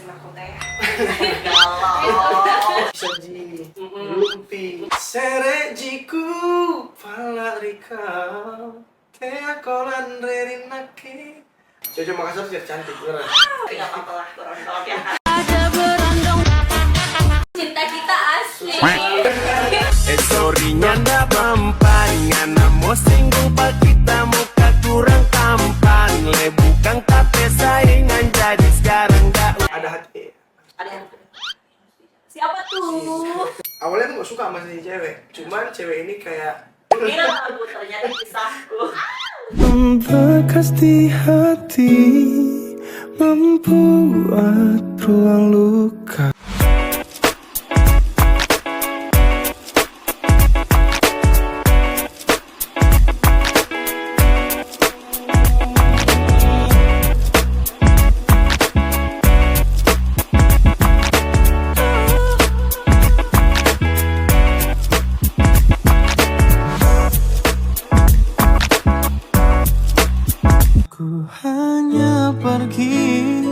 mahkota ya. Galau. Saji, rumpi, serejiku, palarika, teakolan rerinake. Jojo Makassar sih cantik beneran. Gak apa-apa lah, berondong ya. Ada berondong. Cinta kita asli. Story-nya ndak mempan, ngana mau singgung pak kita muka kurang tampan. Bukan tapi saingan jadi sekarang ndak. Ada hati. Ada yang siapa tuh? Awalnya tuh gak suka sama si cewek, cuman cewek ini kayak Kira aku ternyata kisahku. Membekas di hati, membuat ruang luka. Ku hanya pergi,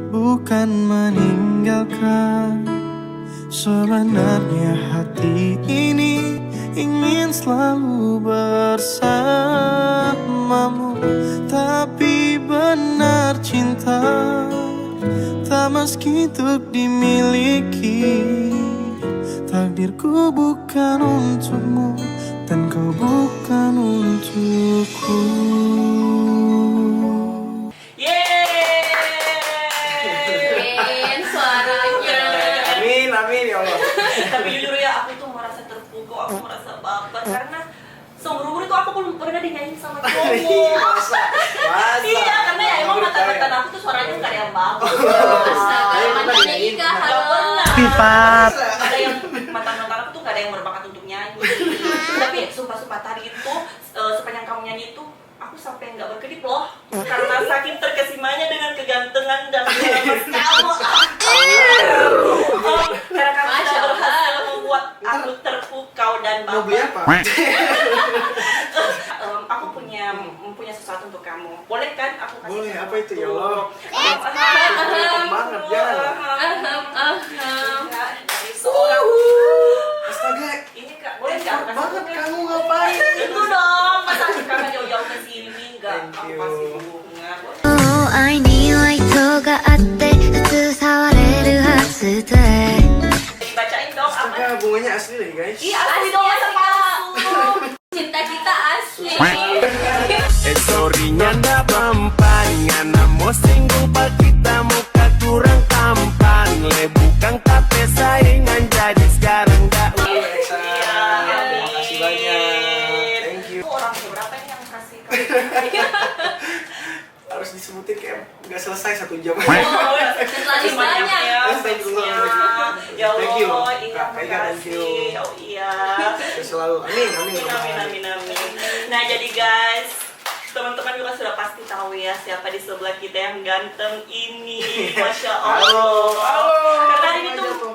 bukan meninggalkan. Sebenarnya hati ini ingin selalu bersamamu. Tapi benar cinta tak meski untuk dimiliki. Takdirku bukan untukmu dan kau bukan untukku. Keren suaranya. amin amin ya Allah. Tapi jujur ya, aku tuh merasa terpukul, aku merasa baper karena seumur-umur itu aku belum pernah dinyanyiin sama cowok. Masa Iya, karena ya emang mantan-mantan aku tuh suaranya gak ada yang bagus. Astaga, mantannya Ika, Gak halo. pernah. Ada yang mantan-mantan aku tuh gak ada yang berbakat untuk nyanyi. Tapi sumpah-sumpah tadi itu sepanjang kamu nyanyi itu aku sampai nggak berkedip loh karena saking terkesimanya dengan kegantengan dan keramas kamu. Karena kamu Masya sudah Allah. berhasil membuat aku terpukau dan mau beli baper. apa? Aku punya sesuatu untuk kamu. Boleh kan aku kasih? Boleh, sesuatu? apa itu ya Allah? Ahem. Banget, jangan. Dari seorang. Astaga, Ini Kak, boleh nggak? banget kamu ngapain? Itu dong, masa kakak jauh-jauh ke sini nggak? Thank Aku you. kasih bunga. 愛には意図があって普通触れるはずで Dibacain dong apa? Astaga, bunganya asli lagi guys. Iya, asli dong, masa palsu. Cinta kita asli. Story-nya ndak mempan, ngana mau singgung pak kita muka kurang tampan. Bukan tapi saingan jadi sekarang ndak. Eksa, Iya, makasih banyak. Thank you. Orang seberapa ini yang kasih kamu? Harus disebutin kayak nggak selesai 1 jam. Oh, ya. Terlalu banyak. Ya, Thank you. ya Allah, Thank you. iya, Kak Vega, thank you. makasih. Oh iya. Selalu amin amin. Amin. Nah jadi guys, teman-teman juga sudah pasti tahu ya siapa di sebelah kita yang ganteng ini. Masya Allah.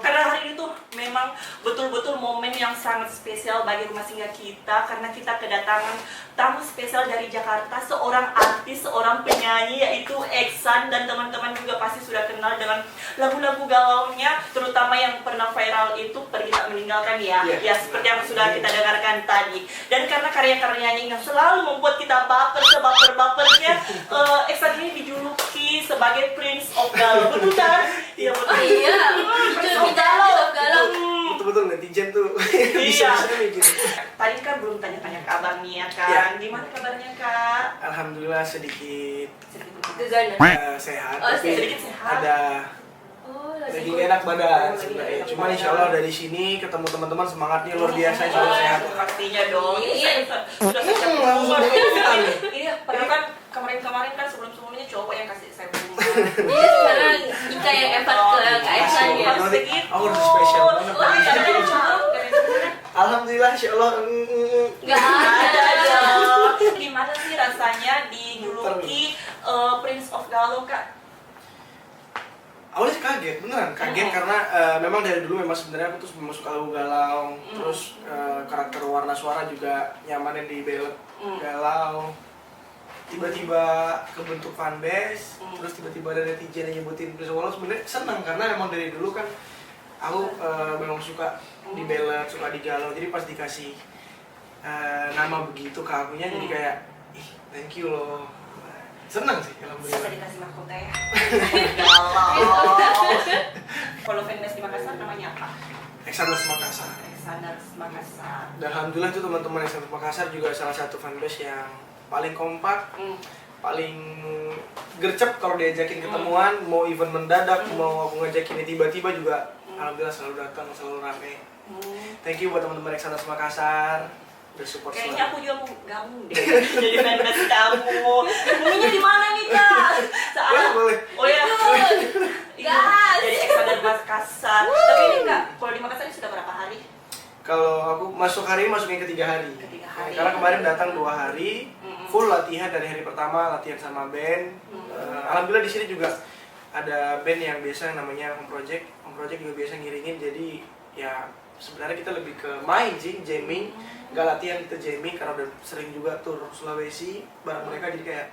Karena hari ini tuh memang betul-betul momen yang sangat spesial bagi rumah singgah kita karena kita kedatangan tamu spesial dari Jakarta, seorang artis, seorang penyanyi yaitu Eksan, dan teman-teman juga pasti sudah kenal dengan lagu-lagu galaunya, terutama yang pernah viral itu Pergi Tak Meninggalkan ya. Yeah. Ya seperti yang sudah kita dengarkan tadi. Dan karena karya-karyanya yang selalu membuat kita baper sebaper-bapernya, Eksan ini dijuluki sebagai Prince of Galau. Betul kan? Iya betul. Iya. Prince Itu of kita Galau. galau. Betul-betul netizen tuh Iya. bisa mikir. Tadi kan belum tanya-tanya kabarnya kan. Iya. Gimana kabarnya Kak? Alhamdulillah sedikit Gegana. sehat, Oh, tapi sedikit sehat. ada Oh, lagi lagi enak badan Lagi sebenarnya. enak Cuma badan. insya Allah dari sini ketemu teman-teman semangatnya luar biasa, insya Allah sehat. Pastinya dong. Iya. Sudah saya Langsung ikutan nih. Iya, padahal kan kemarin-kemarin kan sebelum-sebelumnya cowok yang kasih saya bunga. Iya, sekarang Ika yang effort ke Kak Eksan ya. Harus begitu. Aku udah spesial banget. Oh, iya, ada yang cowok, ada yang cowok. Alhamdulillah, insya Allah. Gak ada. Gimana sih rasanya dijuluki Prince of Galau Kak? Awalnya sih kaget, beneran kaget karena memang dari dulu memang sebenarnya aku tuh memang suka lagu galau, terus karakter warna suara juga nyamannya di ballad galau. tiba-tiba kebentuk fanbase, terus tiba-tiba ada netizen yang nyebutin Prince of Wales. Sebenarnya senang karena emang dari dulu kan aku memang suka di ballad, suka di galau. Jadi pas dikasih nama begitu ke akunya jadi kayak ih thank you loh. Senang sih Bisa alhamdulillah. dikasih mahkota ya. Galau. Kalau fanbase di Makassar namanya apa? Exodus Makassar. Exodus Makassar. Dan alhamdulillah itu teman-teman Exodus Makassar juga salah satu fanbase yang paling kompak, paling gercep kalau diajakin ketemuan, mau event mendadak, mau aku ngajakin tiba-tiba juga alhamdulillah selalu datang, selalu rame. Thank you buat teman-teman Exodus Makassar udah support Kayaknya selalu. aku juga mau gabung deh jadi fanbase kamu. Ketemunya di mana nih Kak? Boleh. Oh ya. Gas. Jadi Exodus Makassar. Tapi ini Kak, kalau di Makassar ini sudah berapa hari? Kalau aku masuk hari ini masuk yang ketiga hari. Ketiga hari. Karena kemarin datang 2 hari, full latihan dari hari pertama latihan sama band. Alhamdulillah di sini juga ada band yang biasa namanya Home Project. Home Project juga biasa ngiringin, jadi ya sebenarnya kita lebih ke main sih, jamming. Gak latihan, kita jamming karena udah sering juga tur Sulawesi bareng mereka, jadi kayak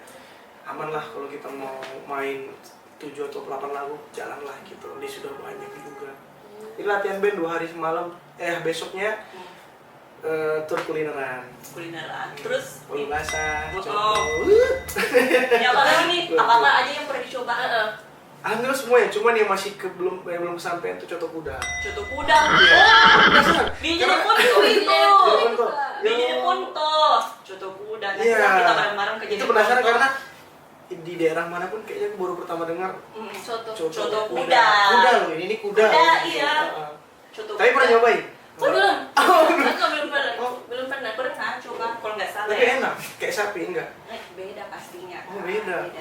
aman lah kalau kita mau main 7 atau 8 lagu, jalan lah gitu. Ini sudah banyak juga. Jadi latihan band 2 hari semalam, besoknya tur kulineran. Kulineran. Terus Bolu basah, Oh. coba. ya apa lagi nih? Apa aja yang pernah dicoba? Alhamdulillah semuanya, cuman yang masih belum kesampaian tuh coto kuda. Coto kuda. Iya. Biji Karena- punto itu. Jadi punto. Biji Yo. punto. Coto kuda. Nanti Iya. kita bareng-bareng ke Itu penasaran karena di daerah manapun kayaknya aku baru pertama dengar Soto. Coto kuda. Kuda loh, ini kuda. Kuda, Gitu. iya. Heeh. Coto Tapi pernah nyobain? Oh, belum. Aku belum pernah. Oh. Belum pernah. Pernah coba kalau nggak salah Tapi ya. enak, kayak sapi enggak? Beda pastinya. Oh, beda.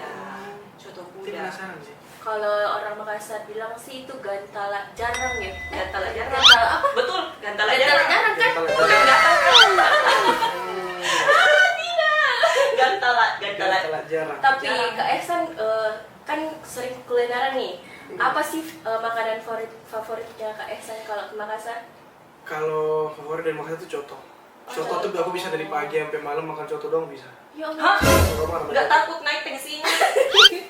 Coto Itu kuda. penasaran sih. Kalau orang Makassar bilang sih itu gantala jarang ya. Gantala jarang. Gantala apa? Betul, gantala Gantala jarang. jarang kan? Gantala Bukan jarang. Gantala, gantala. Gantala jarang. Tapi Jarang. Kak Ehsan kan sering kulineran nih. Apa sih makanan favoritnya Kak Ehsan kalau ke Makassar? Kalau favorit dari Makassar itu coto. Coto tuh aku bisa dari pagi sampai malam makan coto dong bisa. Ya Hah? Allah. Coto makan Nggak coto. takut naik tensinya?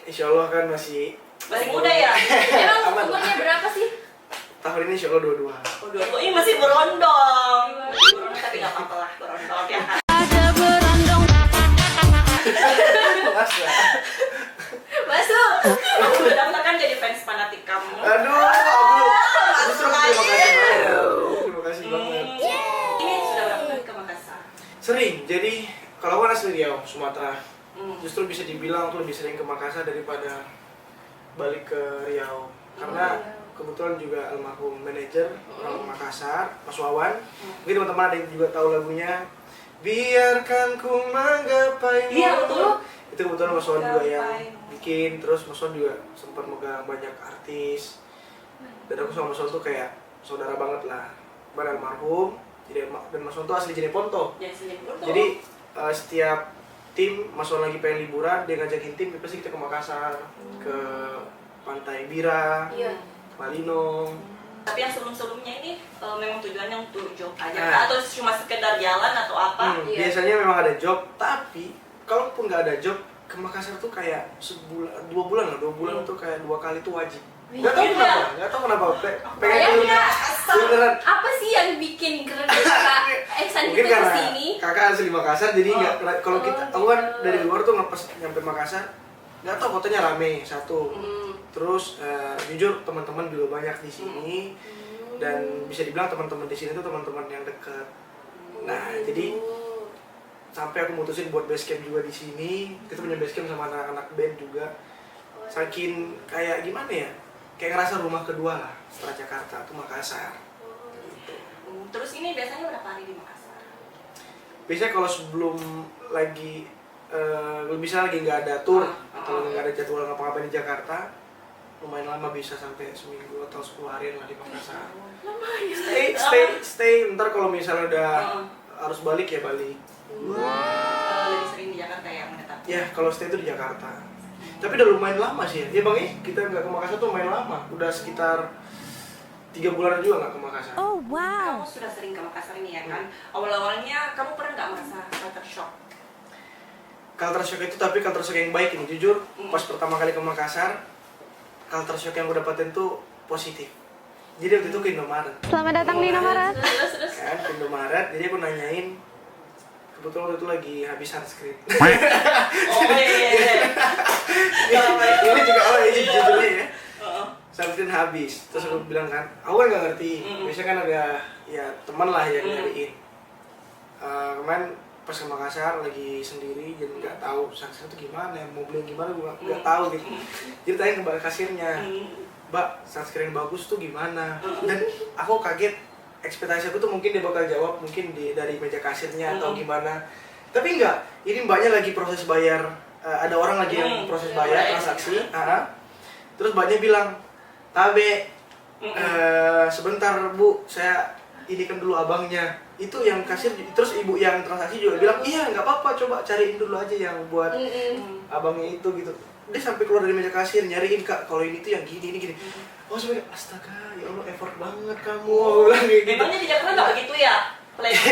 Insya Allah kan masih Muda ya? Emang Aman. umurnya berapa sih? tahun ini Insya Allah 22. Oh, dua. Ini masih berondong. Masih berondong, tapi nggak apa-apa lah, berondong ya. Mas lah. Masuk. Aku udah daftar kan jadi fans fanatik kamu. Aduh, aku justru terima kasih banget. Terima kasih banget. Ini sudah berapa kali ke Makassar? Sering, jadi kalau aku kan asli Riau, Sumatera. Hmm. Justru bisa dibilang aku lebih sering ke Makassar daripada balik ke Riau. Karena kebetulan juga almarhum manajer orang Makassar, Mas Wawan. Mungkin teman-teman ada yang juga tahu lagunya Biarkan ku menggapaimu. Iya, betul. Itu kebetulan Mas Wawan juga yang Menggapaimu. bikin. Terus Mas Wawan juga sempat megang banyak artis. Dan aku sama Mas Wawan tuh kayak saudara banget lah. Pada almarhum. Dan Mas Wawan tuh asli Jeneponto. Jadi sini dulu. Jadi setiap tim Mas Wawan lagi pengen liburan, dia ngajakin tim, pasti kita ke Makassar, ke Pantai Bira, Iya. Malino. Tapi yang sebelum-sebelumnya ini memang tujuannya untuk job aja Nah. Kak? Atau cuma sekedar jalan atau apa? Iya. Biasanya memang ada job, tapi kalaupun nggak ada job, ke Makassar tuh kayak sebulan, 2 bulan lah, 2 bulan tuh kayak 2 kali tuh wajib. Nggak tahu Iya. kenapa, nggak tahu kenapa. Pengen Kayaknya beneran. Apa sih yang bikin keren Kak Ehsan Mungkin kita karena kesini? kakak asli Makassar, jadi nggak kalau kita, aku kan gitu. dari luar tuh pas nyampe Makassar, nggak tahu kotanya rame satu. Terus jujur teman-teman juga banyak di sini dan bisa dibilang teman-teman di sini tuh teman-teman yang dekat. Nah, jadi sampai aku mutusin buat base camp juga di sini. Kita punya base camp sama anak-anak band juga. Saking kayak gimana ya? Kayak ngerasa rumah kedua lah setelah Jakarta tuh Makassar. Gitu. Terus ini biasanya berapa hari di Makassar? Biasanya kalau sebelum lagi misalnya lagi nggak ada tour atau nggak ada jadwal ngapa-ngapain di Jakarta, lumayan lama bisa sampai seminggu atau 10 hari lah di Makassar. Stay. Ntar kalau misalnya udah harus balik ya balik. Lebih sering di Jakarta ya menetap? Ya kalau stay itu di Jakarta. Tapi udah lumayan lama sih ya. Ya bang kita nggak ke Makassar tuh lumayan lama. Udah sekitar 3 bulan juga nggak ke Makassar. Oh wow. Kamu sudah sering ke Makassar ini ya kan? Awal-awalnya kamu pernah nggak merasa culture shock? culture shock itu, tapi culture shock yang baik ini. Jujur, pas pertama kali ke Makassar, culture shock yang gue dapetin tuh positif. Jadi waktu itu ke Indomaret. Selamat datang di Indomaret. Terus. Kan ke Indomaret, jadi aku nanyain, kebetulan waktu itu lagi habis sunscreen. Oh iya. Ini juga ini Iya. jujurnya ya. Heeh. Sunscreen habis, terus aku bilang kan, aku kan nggak ngerti. Biasanya kan ada ya teman lah yang nyariin. Kemarin pas ke Makassar lagi sendiri, jadi nggak tahu sunscreen itu gimana, mau beli gimana gue nggak tahu gitu. Jadi tanya ke mbak kasirnya, Mbak, sunscreen bagus tuh gimana? Dan aku kaget, ekspektasi aku tuh mungkin dia bakal jawab mungkin dari meja kasirnya atau gimana. Tapi enggak, ini mbaknya lagi proses bayar, ada orang lagi yang proses bayar transaksi. Terus mbaknya bilang, Tabe, sebentar Bu, saya inikan dulu abangnya. Itu yang kasir, terus ibu yang transaksi juga bilang, iya nggak apa-apa, coba cariin dulu aja yang buat abangnya itu gitu. Dia sampai keluar dari meja kasir nyariin, Kak, kalau ini tuh yang gini, ini gini. Oh sampai, astaga, ya Allah effort banget kamu. Bilang kayak gitu. Memangnya di Jakarta nggak begitu ya? Plannya.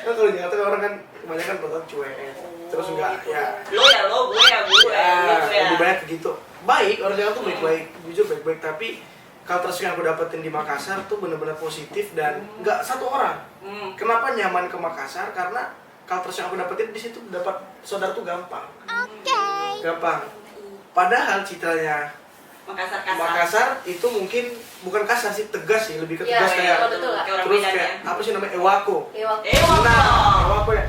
Kan kalau di Jakarta orang kan kebanyakan pertama cuek, terus enggak ya. Lo ya lo, gue ya gue. Ya, Gitu ya. lebih banyak begitu. Baik, orang Jakarta tuh baik-baik, jujur baik-baik, tapi culture shock yang aku dapetin di Makassar tuh benar-benar positif dan nggak satu orang. Kenapa nyaman ke Makassar? Karena culture shock yang aku dapetin di situ dapat saudara tuh gampang. Gampang. Padahal citranya Makassar itu mungkin bukan kasar sih, tegas sih, lebih ke Iya, tegas kayak betul lah. Kayak orang terus Medan kayak ya. apa sih namanya ewako. Wah. Ewako ya.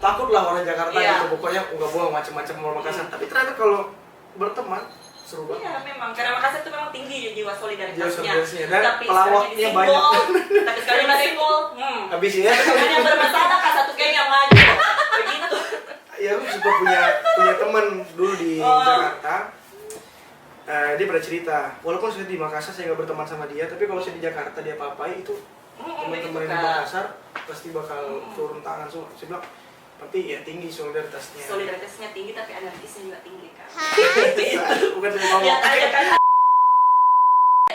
Takut lah orang Jakarta Iya. gitu, pokoknya nggak bohong macam-macam orang Makassar. Tapi ternyata kalau berteman seru banget. Iya memang, karena Makassar itu memang tinggi ya jiwa solidaritasnya. Jiwa solidaritasnya. Dan Tapi pelawaknya sekali banyak. disenggol, tapi sekali disenggol, Habis ya. Dengan yang bermasalah kan satu geng yang maju. Begitu. Ya aku sempat punya teman dulu di Jakarta. Dia pernah cerita, walaupun saya di Makassar saya nggak berteman sama dia, tapi kalau saya di Jakarta dia apa-apain itu teman-teman di Makassar pasti bakal turun tangan semua. Saya bilang, tapi ya tinggi solidaritasnya. Solidaritasnya tinggi tapi anarkisnya juga tinggi kan. Bukan saya ngomong. Ya kan, ya kan.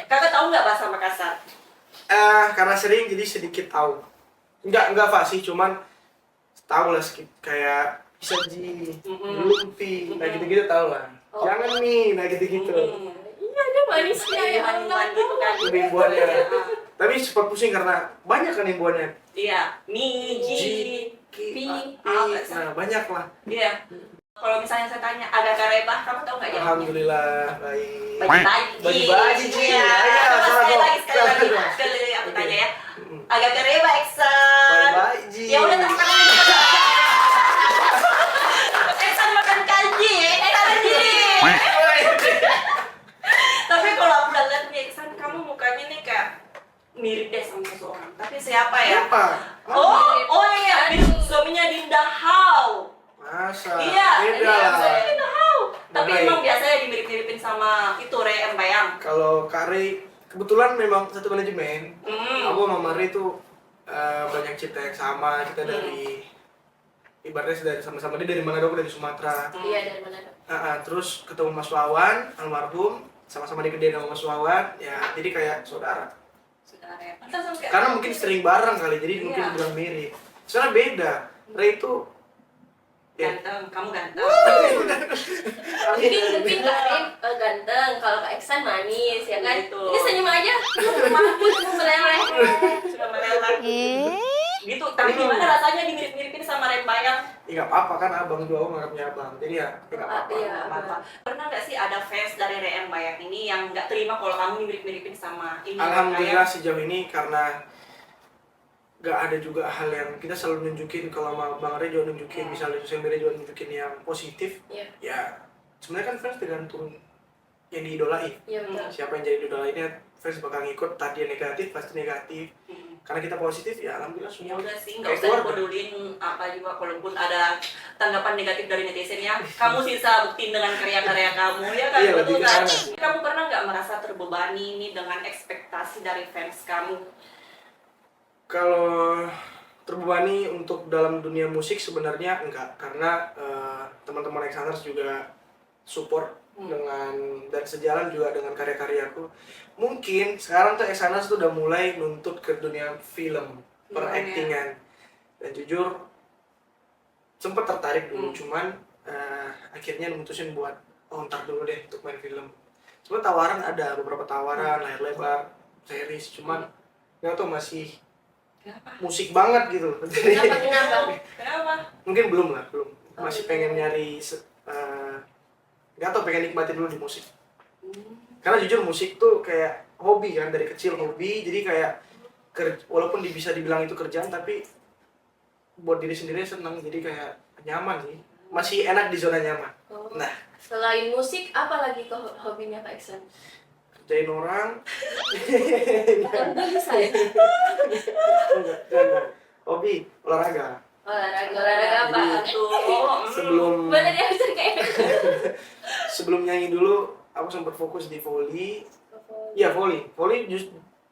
Kakak tahu nggak bahasa Makassar? Karena sering jadi sedikit tahu. Enggak fasih, cuman tahu lah sedikit kayak isaji, lumpi, nah gitu-gitu tahu lah. Jangan nih, nah gitu-gitu. Iya, dia manisnya ya Allah. Gitu kan. Imbuannya. Tapi sempat pusing karena banyak kan imbuannya. Iya, mi, ji, pi, Nah, banyak lah. Iya. Kalau misalnya saya tanya, agak karebah, kamu tahu nggak jawabnya? Alhamdulillah, baik. Bagi-bagi. Bagi-bagi, Ji. Iya. Ayo, Coba salah sekali dong. lagi, sekali lagi. Salah dong. Sekali lagi aku Oke. tanya ya. Agak karebah, Eksan. Bye-bye, Ji. Ya udah tepuk tangan dulu. Eksan makan kanji. Kanji. Tapi kalau aku udah lihat nih, Eksan, kamu mukanya nih kayak mirip deh sama seseorang. Tapi siapa ya? Apa? Oh iya, mirip suaminya Dinda Hau. Masa? Iya, Beda lah. suaminya Dinda Hau. Tapi Baik. emang biasanya dimirip-miripin sama itu Re Bayang. Kalau Kare, kebetulan memang satu manajemen. Aku sama Mari itu banyak cerita yang sama. Kita dari ibaratnya dari sama-sama, dia dari Manado, aku dari Sumatera. Iya, dari mana dong? Terus ketemu Mas Wawan, almarhum, sama-sama di Kediri sama Mas Wawan. Ya, jadi kayak saudara. Sudah Re. Pantas kayak Karena mungkin sering bareng kali, jadi mungkin Iya. bilang mirip. Soalnya beda. Ray itu ya. ganteng, kamu ganteng. Mungkin Kak Rim ganteng, kalau Kak Eksan manis, ya kan? Gitu. Ini senyum aja, mampus meleleh. Sudah meleleh. Gitu, tapi gimana rasanya dimirip-miripin sama Re Bayang? Ya nggak apa-apa kan, abang juga aku nganggapnya abang. Jadi ya nggak apa-apa. Iya. Apa? Pernah nggak sih ada fans dari Re Bayang ini yang nggak terima kalau kamu mirip-miripin sama ini? Alhamdulillah Bayang? sejauh ini karena gak ada juga hal yang kita selalu nunjukin, kalau sama Bang Ray juga nunjukin, misalnya di sosial media juga nunjukin yang positif. Iya. Ya sebenarnya kan fans tergantung yang diidolain. Iya betul. Siapa yang jadi idolainnya, fans bakal ngikut. Tadi yang negatif pasti negatif. Karena kita positif ya alhamdulillah Ya semua. udah sih, nggak Kayak usah keluarga. dipedulin apa juga, kalaupun ada tanggapan negatif dari netizen ya, kamu sisa buktiin dengan karya-karya kamu, ya kan? Iya, Betul lebih ke kan? sana. Kamu pernah nggak merasa terbebani nih dengan ekspektasi dari fans kamu? Kalau terbebani untuk dalam dunia musik sebenarnya enggak, karena teman-teman Exaners juga support dengan dan sejalan juga dengan karya-karyaku. Mungkin sekarang tuh Exaners tuh udah mulai nuntut ke dunia film, peraktingan. Dan jujur Sempet tertarik dulu, cuman akhirnya mutusin buat ntar dulu deh untuk main film. Cuma tawaran ada, beberapa tawaran layar lebar, series, cuman nggak tau masih Kenapa? musik banget gitu. Kenapa? Kenapa? Mungkin belum lah, belum. Masih belum. pengen nyari nggak tau, pengen nikmatin dulu di musik. Karena jujur musik tuh kayak hobi kan, dari kecil hobi, jadi kayak walaupun bisa dibilang itu kerjaan, tapi buat diri sendiri senang, jadi kayak nyaman sih, masih enak di zona nyaman. Oh. Nah, Selain musik, apa lagi hobinya Kak Ihsan? kerjain orang. Nggak bisa ya? Enggak. Hobi olahraga. Olahraga apa? Sebelum Boleh dia bisa kayak sebelum nyanyi dulu, aku sempat fokus di volley. Iya, volley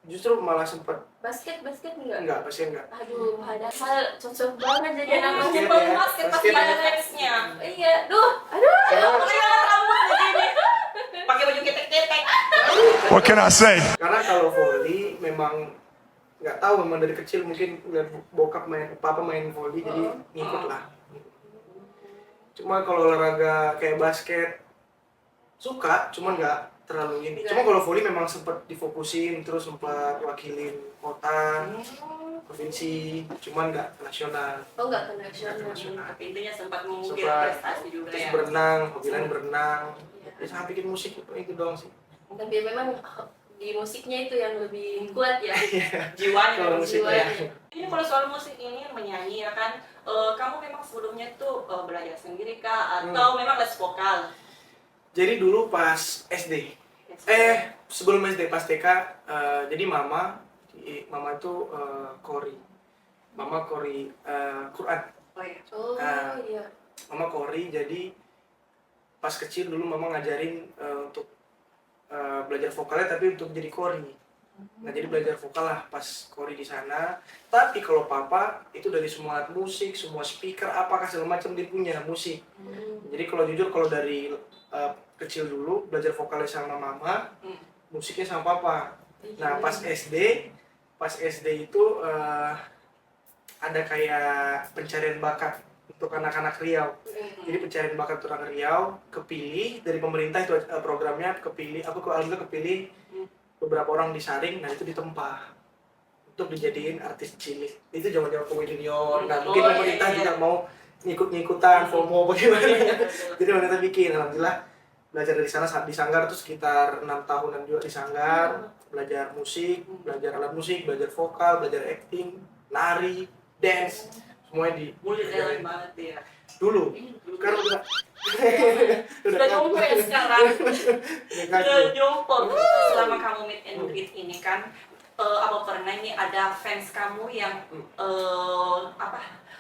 justru malah sempat basket enggak? enggak, pasti enggak. Aduh, padahal cocok banget jadi anak Basket basket. ya, Basket pasti basket. ada nextnya. Iya, aduh. Karena Pakai baju ketek-ketek. What can I say? karena kalau volley memang nggak tahu, memang dari kecil mungkin lihat bokap papa main volley, jadi ngikut lah. Cuma kalau olahraga kayak basket suka, cuman nggak terlalu ini. Cuma kalau volley memang sempat difokusin, terus sempat wakilin kota, provinsi, cuman nggak nasional. Oh, enggak ke nasional. Tapi intinya sempat mengukir Sempat prestasi juga terus ya. berenang, hobi lain berenang. Ya sama bikin musik itu doang sih. Tapi memang di musiknya itu yang lebih kuat ya. Jiwanya Kalau kan, musik jiwanya. ya. Ini kalau soal musik ini menyanyi ya kan, kamu memang sebelumnya tuh belajar sendiri kah atau memang les vokal? Jadi dulu pas SD, sebelum SD pas TK, jadi mama itu mama kori Quran. Oh iya. Oh, Nah. iya. Mama kori, jadi pas kecil dulu mama ngajarin untuk belajar vokalnya tapi untuk jadi kori. Nah, jadi belajar vokal lah pas kori di sana. Tapi kalau papa itu dari semua alat musik, semua speaker, apakah segala macam dia punya musik. Jadi kalau jujur, kalau dari kecil dulu belajar vokalnya sama mama, musiknya sama papa. Nah, pas SD itu ada kayak pencarian bakat untuk anak-anak Riau. Jadi pencarian bakat untuk anak Riau kepilih dari pemerintah, itu programnya kepilih. Alhamdulillah kepilih, beberapa orang disaring, nah itu ditempa untuk dijadiin artis cilik. Itu zaman-zaman Komedi Junior. Nah, mungkin pemerintah juga mau ngikut-ngikutan, FOMO bagaimana. Jadi pemerintah bikin, alhamdulillah belajar dari sana di Sanggar tuh sekitar 6 tahunan juga di Sanggar, belajar musik, belajar alat musik, belajar vokal, belajar acting, nari, dance, semuanya di Mulai talent banget ya. dulu. Sekarang udah Sudah jompo ya sekarang. ngaku. Sudah jompo. Selama kamu meet and greet ini kan, apa pernah ini ada fans kamu yang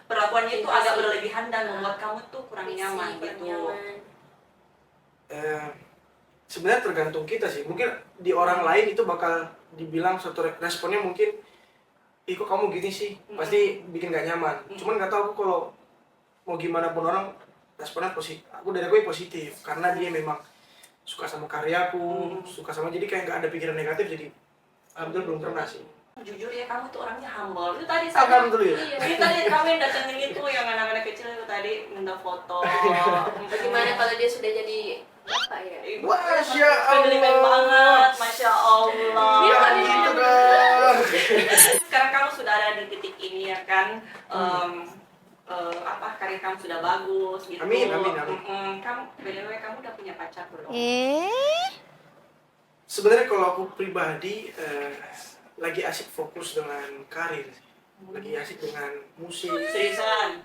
perlakuannya itu agak berlebihan dan membuat kamu tuh kurang nyaman gitu. Sebenarnya tergantung kita sih. Mungkin di orang lain itu bakal dibilang suatu responnya mungkin, ih kok kamu gini sih, pasti bikin gak nyaman. Cuman gak tahu aku kalau mau gimana pun orang responnya positif. Dari aku positif karena dia memang suka sama karyaku, suka sama, jadi kayak gak ada pikiran negatif. Jadi alhamdulillah belum pernah sih. Jujur ya, kamu tuh orangnya humble. Itu tadi Alhamdulillah. Ini tadi kami yang datengin itu yang anak-anak kecil itu tadi minta foto. Bagaimana kalau dia sudah jadi apa ya? Masya Kegelimen banget, Masya Allah. Jangan gitu dong. Sekarang kamu sudah ada di titik ini ya kan, karir kamu sudah bagus gitu. Amin. Kamu, BTW kamu udah punya pacar belum? Sebenarnya kalau aku pribadi lagi asik fokus dengan karir, lagi asik dengan musik. Seriusan?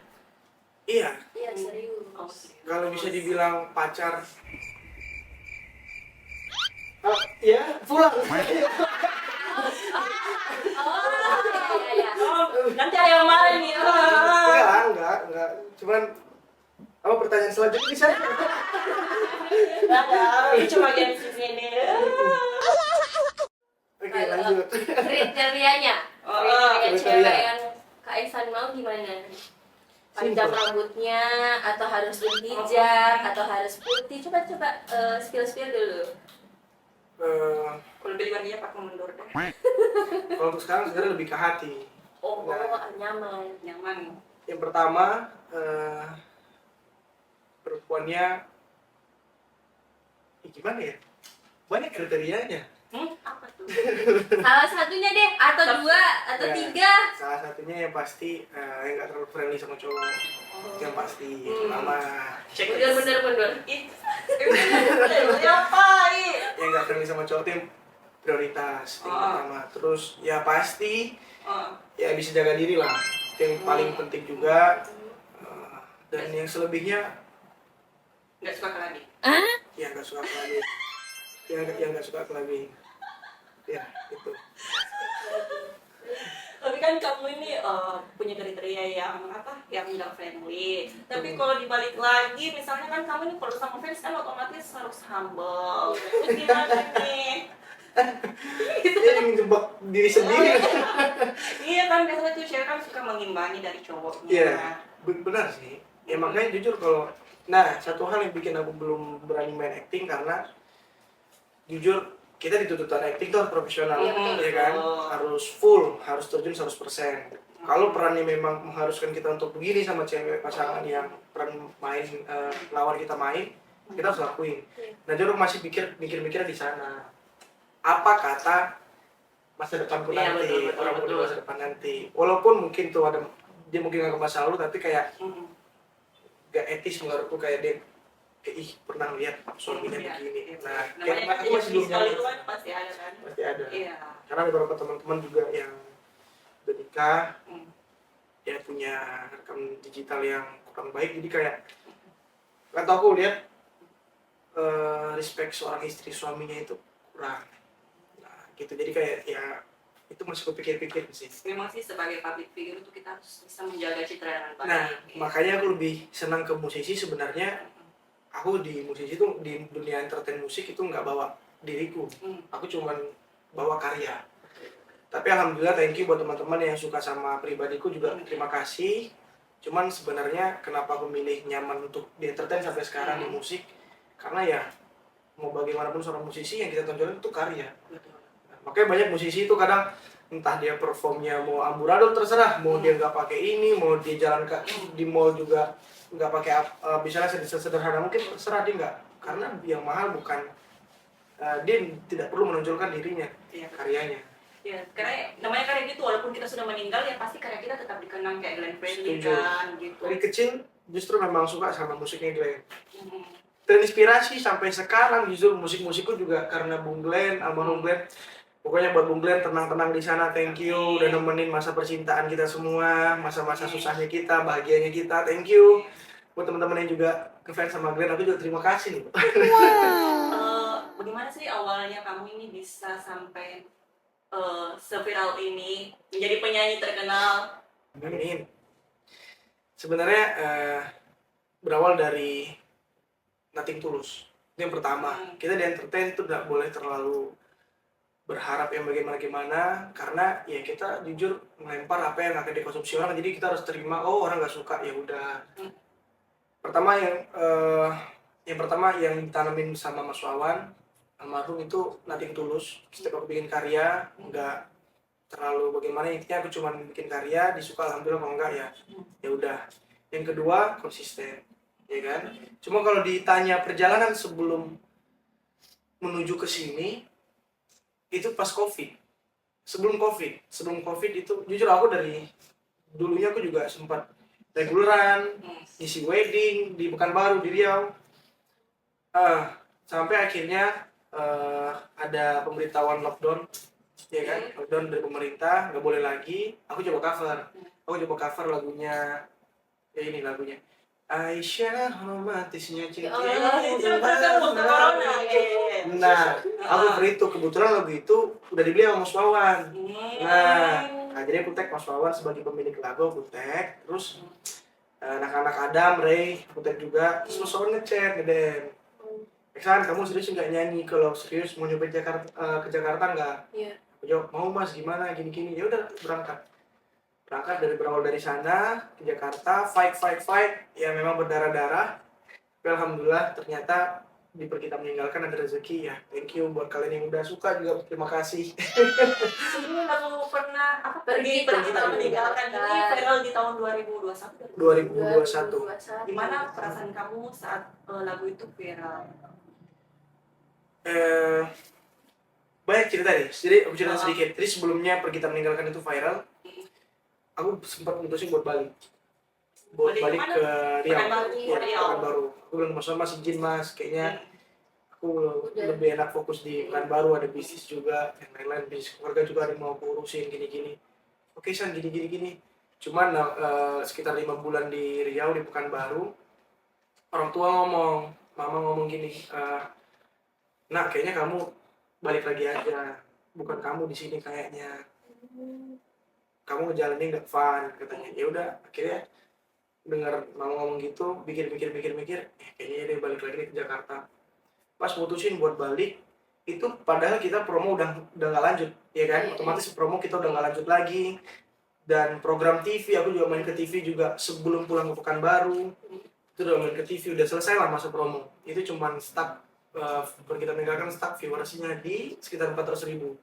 Iya, Iya, serius. Oh, serius. kalau bisa dibilang pacar. Ya, pulang. Iya. Nanti ada yang marah nih. Enggak. Cuman apa pertanyaan selanjutnya bisa? Ini cuma gengsi sini. Oke, lanjut. Kriterianya cewek yang Kak Ihsan mau gimana? Panjang rambutnya, atau harus berhijab, atau harus putih? Coba spill dulu. Kalau beli warnanya pakai mundur deh. Kalau untuk sekarang sebenarnya lebih ke hati. Oh, nyaman. Nyaman. Yang pertama, perempuannya gimana ya? Banyak kriterianya. Apa tuh? Salah satunya deh, atau dua, atau Ya, tiga. salah satunya yang pasti yang nggak terlalu friendly sama cowok. Itu yang pasti. Pertama, Bener. Siapa ini? yang nggak friendly sama cowok itu yang prioritas. Itu yang pertama. Terus ya pasti ya bisa jaga diri lah. Itu yang paling penting juga. Dan yang selebihnya Nggak suka keladi. yang nggak suka kelabing. Yang nggak suka kelabing. Ya itu. Tapi kan kamu ini punya kriteria yang apa? Yang nggak friendly. Tapi kalau dibalik lagi, misalnya kan kamu ini perlu sama fans kan otomatis harus humble. Terus gimana nih? Dia menjebak diri sendiri. Iya kan biasanya tuh cewek kan suka mengimbangi dari cowoknya. Iya, benar sih. Ya makanya jujur kalau, nah satu hal yang bikin aku belum berani main acting karena jujur kita dituntut acting tuh harus profesional, Iya, betul. ya kan? Harus full, harus terjun 100%. Kalau perannya memang mengharuskan kita untuk begini sama cewek pasangan yang peran main lawan kita main, kita harus lakuin. Nah, jadi aku masih mikir-mikirnya di sana. Apa kata masa depanku Iya, nanti, betul, orang betul. muda masa depan nanti. Walaupun mungkin tuh ada dia mungkin nggak ke masa lalu, tapi kayak gak etis menurutku kayak dia ih pernah lihat suaminya begini. Nah, kayak namanya aku masih belum sekali nyaman. itu kan pasti ada kan. Pasti ada. Iya. Karena ada beberapa teman-teman juga yang udah nikah, Hmm. ya punya rekam digital yang kurang baik, jadi kayak kan tau aku lihat respect seorang istri suaminya itu kurang. Nah, gitu jadi kayak ya itu masih kupikir-pikir sih. Memang sih sebagai public figure itu kita harus bisa menjaga citra dengan baik. Nah, Iya. makanya aku lebih senang ke musisi sebenarnya. Aku di musisi itu di dunia entertain musik itu nggak bawa diriku, aku cuman bawa karya. Tapi alhamdulillah thank you buat teman-teman yang suka sama pribadiku juga, terima kasih. Cuman sebenarnya kenapa aku milih nyaman untuk di entertain sampai sekarang di musik, karena ya mau bagaimanapun seorang musisi yang kita tonjolin itu karya. Betul. Nah, makanya banyak musisi itu kadang entah dia performnya mau amburadul terserah, mau dia nggak pakai ini, mau dia jalan di mall juga nggak pakai misalnya sederhana mungkin terserah dia nggak, karena yang mahal bukan dia tidak perlu menonjolkan dirinya, Iya. karyanya. Ya, karena namanya karya gitu, walaupun kita sudah meninggal ya pasti karya kita tetap dikenang kayak Glenn Fredly Setuju. kan gitu. Dari kecil justru memang suka sama musiknya Glenn. Terinspirasi sampai sekarang justru musik-musikku juga karena Bung Glenn, almarhum Glenn. Pokoknya buat Bung Glenn tenang-tenang di sana, thank you udah nemenin masa percintaan kita semua, masa-masa susahnya kita, bahagianya kita, thank you. Buat teman-teman yang juga ngefans sama Glenn, aku juga terima kasih nih. Bagaimana sih awalnya kamu ini bisa sampai seviral ini menjadi penyanyi terkenal? Amin. Sebenarnya berawal dari nothing tulus. Itu yang pertama. Kita di entertain itu nggak boleh terlalu berharap yang bagaimana karena ya kita jujur melempar apa yang akan dikonsumsi orang, jadi kita harus terima orang nggak suka ya udah. Pertama yang pertama yang ditanamin sama Mas Wawan almarhum itu nothing tulus. Setiap aku bikin karya nggak terlalu bagaimana, intinya aku cuma bikin karya disuka alhamdulillah, kalau enggak ya udah. Yang kedua konsisten, ya kan. Cuma kalau ditanya perjalanan sebelum menuju ke sini itu pas COVID. Sebelum COVID itu jujur aku dari dulunya aku juga sempat reguleran, ngisi wedding di Pekanbaru di Riau. Sampai akhirnya ada pemberitahuan lockdown, ya kan? Lockdown dari pemerintah, nggak boleh lagi. Aku coba cover lagunya, ya ini lagunya. Aisyah romantisnya cinta. Nah, aku free itu kebetulan lagu itu udah dibeli sama Mas Wawan. Nah, jadi aku tag Mas Wawan sebagai pemilik lagu, aku tag. Terus anak-anak Adam, Ray, aku tag juga. Terus Mas Wawan ngechat, ngeden. Eksan, kamu serius nggak nyanyi? Kalau serius mau nyoba ke Jakarta nggak? Iya. Aku jawab, mau Mas, gimana, gini-gini. Ya udah berangkat berawal dari sana ke Jakarta, fight, ya memang berdarah-darah, tapi alhamdulillah ternyata di Kita Meninggalkan ada rezeki ya. Thank you buat kalian yang udah suka juga, terima kasih. Sebelumnya kamu pernah pergi Kita Meninggalkan ini viral di tahun 2021. 2021. Gimana perasaan kamu saat lagu itu viral? Banyak cerita deh. Jadi aku cerita sedikit. Jadi sebelumnya Kita Meninggalkan itu viral, aku sempat mutusin buat balik Balik ke Riau. Pekanbaru. Pekanbaru. Aku bilang mas izin mas, kayaknya aku lebih enak fokus di Pekanbaru, ada bisnis juga, yang lain-lain, bisnis keluarga juga ada yang mau aku urusin gini-gini. Oke San, gini. Cuman sekitar 5 bulan di Riau, di Pekanbaru, orang tua mama ngomong gini, nak kayaknya kamu balik lagi aja, bukan kamu di sini kayaknya. Kamu ngejalanin nggak fun katanya. Ya udah, akhirnya dengar mama ngomong gitu, mikir, kayaknya dia balik lagi ke Jakarta. Pas mutusin buat balik, itu padahal kita promo udah nggak lanjut, ya kan? Otomatis promo kita udah nggak lanjut lagi. Dan program TV, aku juga main ke TV juga sebelum pulang ke Pekanbaru. Itu udah main ke TV, udah selesai lah masa promo. Itu cuman stuck, Kita Meninggalkan stuck viewership-nya di sekitar 400.000.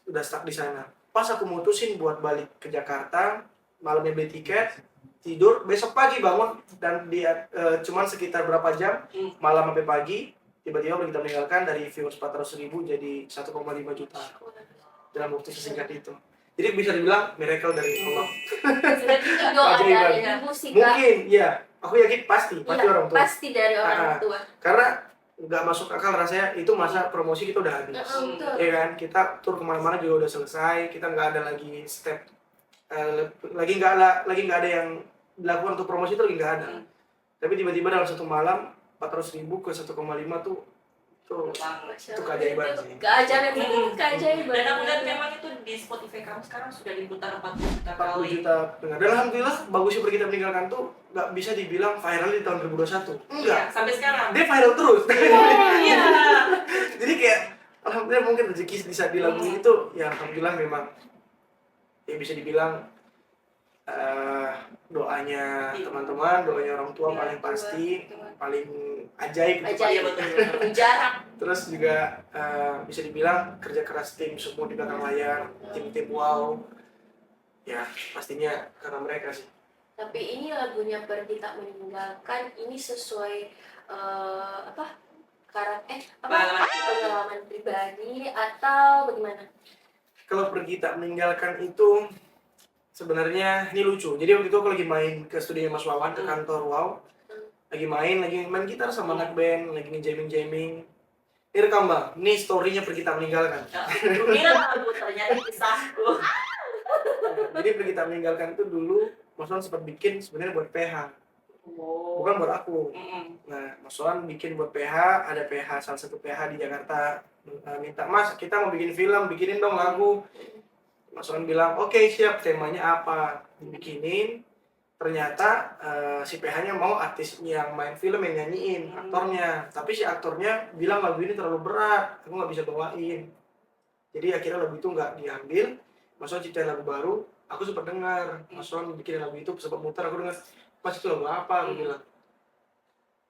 Udah stuck di sana. Pas aku mutusin buat balik ke Jakarta, malamnya beli tiket, tidur, besok pagi bangun, dan dia cuman sekitar berapa jam, malam sampai pagi, tiba-tiba Kita Meninggalkan dari viewers 400.000 jadi 1,5 juta dalam waktu sesingkat itu. Jadi bisa dibilang miracle dari Allah. Berarti itu doa dari ibu sih Kak. Mungkin, ya. Aku yakin pasti orang tua. Pasti dari orang tua. Karena nggak masuk akal rasanya, itu masa promosi kita udah habis. Betul. Ya kan, kita tur kemana-mana juga udah selesai, kita nggak ada lagi step, lagi nggak ada yang dilakukan untuk promosi itu lagi nggak ada. Tapi tiba-tiba dalam satu malam 400.000 ke 1,5 tuh keajaiban sih. Keajaiban. Dan aku lihat memang itu di Spotify kamu sekarang sudah diputar 40 juta 40 kali. juta pendengar. Dan alhamdulillah bagusnya Kita Meninggalkan tuh nggak bisa dibilang viral di tahun 2021. Iya, Enggak. sampai sekarang. Dia viral terus. Iya. Jadi kayak alhamdulillah mungkin rezeki di saat di lagu itu ya alhamdulillah memang ya bisa dibilang doanya teman-teman, doanya orang tua paling pasti, paling ajaib. Ajaib, betul. jarak. Terus juga bisa dibilang kerja keras tim semua di belakang layar, tim-tim wow. Ya pastinya karena mereka sih. Tapi ini lagunya Kita Meninggalkan ini sesuai pengalaman pribadi atau bagaimana? Kalau Kita Meninggalkan itu sebenarnya ini lucu. Jadi waktu itu aku lagi main ke studio Mas Wawan, ke kantor Wow. Lagi main gitar sama anak band, lagi nge-jamming. Ini rekam bang, ini story-nya Kita Meninggalkan. Kira lagu ternyata kisahku. Jadi Kita Meninggalkan itu dulu Mas Wawan sempat bikin sebenarnya buat PH. Bukan buat aku. Nah, Mas Wawan bikin buat PH, ada PH, salah satu PH di Jakarta. Minta, Mas, kita mau bikin film, bikinin dong lagu. Mas Wawan bilang, oke, siap, temanya apa? Dibikinin, ternyata si PH-nya mau artis yang main film yang nyanyiin, aktornya. Tapi si aktornya bilang lagu ini terlalu berat, aku nggak bisa bawain. Jadi akhirnya lagu itu nggak diambil, Mas Wawan ciptain lagu baru, aku sempat dengar. Mas Wawan bikin lagu itu, sempat muter, aku dengar, Mas itu lagu apa? Aku bilang,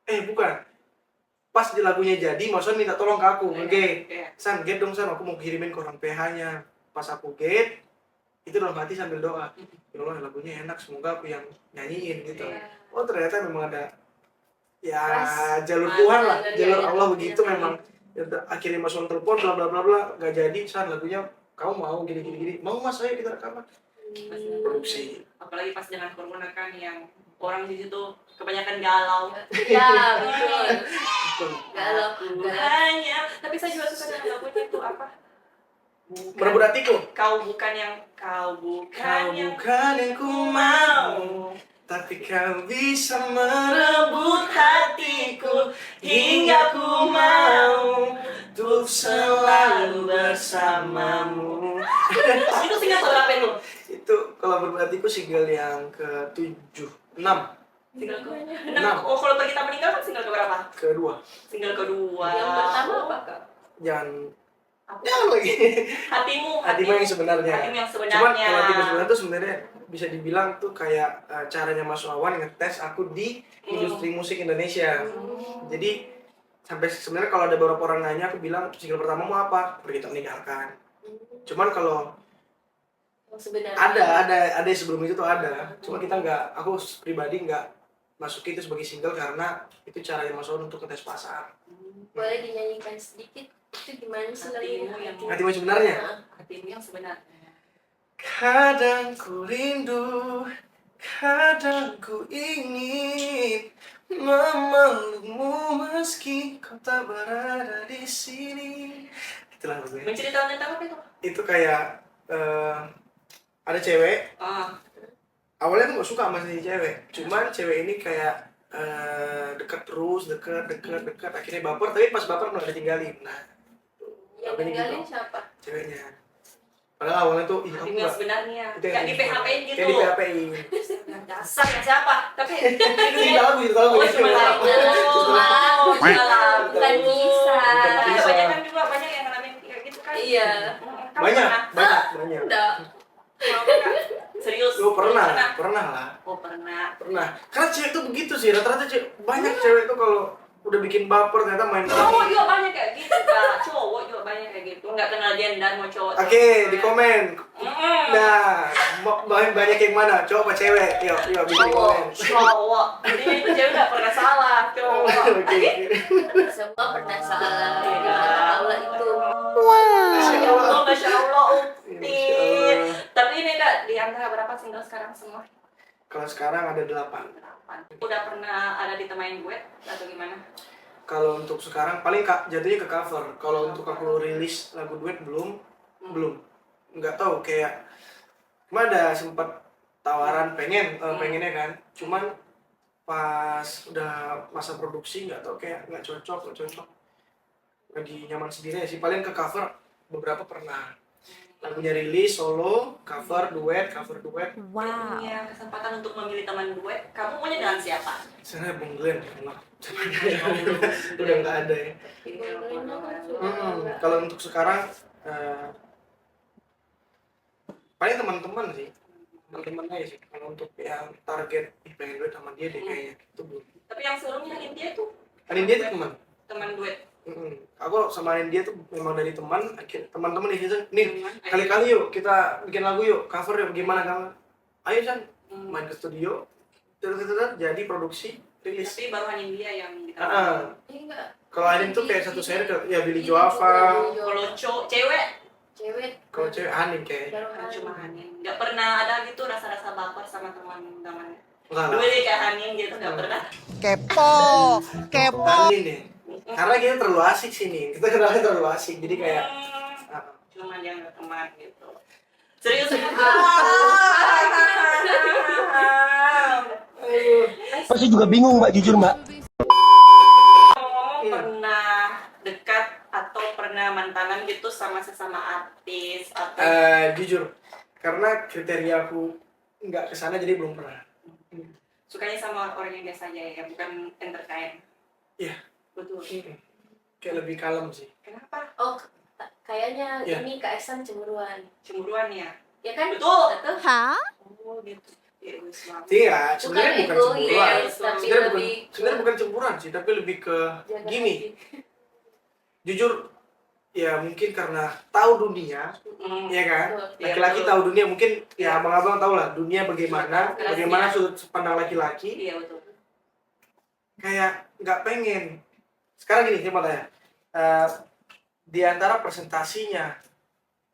bukan. Pas di lagunya jadi, Mas Wawan minta tolong ke aku, San, get dong San, aku mau kirimin ke orang PH-nya. Pas aku get, itu dalam hati sambil doa, ya Allah lagunya enak, semoga aku yang nyanyiin gitu. Oh ternyata memang ada jalur Tuhan lah, jalur Allah begitu memang. Akhirnya Mas Wawan telepon, bla bla bla bla, gak jadi, San lagunya kamu mau gini, mau Mas, ayo kita rekaman. Produksi. Apalagi pas dengan corona kan yang orang di situ kebanyakan galau. Ya, betul. Galau. Hanya, tapi saya juga suka dengan lagunya itu apa? Merebut hatiku. Kau bukan yang ku mau, tapi kau bisa merebut hatiku hingga ku mau untuk selalu bersamamu. Itu single berapa itu? Itu kalau merebut hatiku single yang ke-6. Single ke-6. Oh, kalau Kita Meninggalkan single ke-berapa? Kedua. Single kedua. Yang pertama apa Kak? Jangan lagi. Hatimu yang sebenarnya. Hatimu yang sebenarnya. Cuman kalau hatimu sebenarnya tuh sebenarnya bisa dibilang tuh kayak caranya Mas Wawan ngetes aku di industri musik Indonesia. Jadi Sampai sebenarnya kalau ada beberapa orang nanya, aku bilang single pertama mau apa? Pergi tak meninggalkan. Cuman kalau Sebenarnya ada sebelum itu tuh ada. Cuma kita nggak, aku pribadi nggak masuk itu sebagai single karena itu cara yang masuk untuk ngetes pasar. boleh dinyanyikan sedikit itu gimana sih Hatimu lagunya? yang Hatimu sebenarnya. hatimu yang sebenarnya. Kadang ku rindu, kadang ku ingin memelukmu meski kau tak berada di sini. Itulah lagunya. Menceritakan tentang apa itu? Itu kayak ada cewek. Awalnya aku gak suka sama si cewek. Cuman cewek ini kayak deket terus, deket. Akhirnya baper, tapi pas baper malah ditinggalin. Nah, Yang lagunya ninggalin gitu. siapa? Ceweknya. Padahal awalnya tuh, ih aku Hatimu yang gak. sebenarnya. Itu yang Kayak di PHP-in gitu. Kayak di PHP-in. Dasar ya siapa? Tapi Itu cerita lagu. Oh, cuma lagu. Oh, cuma lagu. Bukan kisah. Bukan Banyak kan juga banyak yang ngalamin kayak gitu kan. Iya. Kamu Banyak. pernah? Udah. Mau nggak? Serius? Lu pernah lah. Oh, pernah. Pernah. Karena cewek tuh begitu sih, rata-rata banyak cewek tuh kalau udah bikin baper ternyata main Cowok juga banyak kayak gitu, Kak. Cowok juga banyak kayak gitu. Nggak kenal gender mau cowok. Oke, di komen. Nah, banyak yang mana? Cowok apa cewek? Yuk, bisa di komen. Cowok. Jadi itu cewek nggak pernah salah, cowok. Oke. Semua pernah salah. Iya. Allah itu. Masya Allah, Masya Allah, Ukti. Masya Allah. Tapi ini Kak, di antara berapa single sekarang semua? Kalau sekarang ada 8. 8. Udah pernah ada ditemani duet atau gimana? Kalau untuk sekarang paling jatuhnya ke cover. Kalau untuk aku rilis lagu duet belum. Nggak tahu kayak cuma ada sempat tawaran pengennya kan. Cuman pas udah masa produksi nggak tahu kayak nggak cocok. Lagi nyaman sendiri sih, paling ke cover beberapa pernah. Lagunya rilis solo, cover duet. Wow. Punya kesempatan untuk memilih teman duet, kamu maunya dengan siapa? Sebenarnya Bung Glenn udah nggak ada ya. Kalau untuk sekarang paling teman-teman sih, teman-teman aja sih. Kalau untuk yang target pengen duet sama dia deh kayaknya itu belum. Tapi yang sebelumnya India itu India itu teman duet. Aku sama India tuh memang dari teman-teman di situ. Nih, kali-kali yuk kita bikin lagu yuk, cover yuk, gimana kamu? Ayo Chan, main ke studio, jadi produksi, rilis. Tapi barusan India yang kita. Enggak. Kalau Anin tuh kayak satu seri ya Billy Joava. Kalau cewek, Kalau cewek Anin kayak. cuma Hanin. Nggak pernah ada gitu rasa-rasa baper sama teman-teman. Enggak Dulu lah. dia kayak Hanin gitu, nggak pernah. Kepo. Anin nih. Karena kita terlalu asik sini. Kita kenalnya terlalu asik. Jadi kayak Cuma dia nggak teman gitu. Serius? Saya juga bingung mbak, jujur mbak. Pernah dekat atau pernah mantanan gitu sama sesama artis atau jujur, karena kriteria aku nggak kesana jadi belum pernah. sukanya sama orang yang biasa aja ya, bukan entertain? Iya. Betul. Kayak lebih kalem sih. Kenapa? Oh, kayaknya Iya. ini Kak Esan cemburuan. Cemburuan ya? Ya kan? Betul. Betul. Oh gitu. Egois banget. Iya, sebenarnya bukan cemburuan. egois, tapi Sebenarnya bukan cemburuan sih, tapi lebih ke jaga gini. hati. Jujur, ya mungkin karena tahu dunia, ya kan? Betul. Laki-laki Iya, tahu dunia, mungkin ya abang-abang tahu lah dunia bagaimana, Kerasnya. bagaimana sudut pandang laki-laki. Iya betul. Kayak nggak pengen. Sekarang gini, saya mau tanya. Di antara presentasinya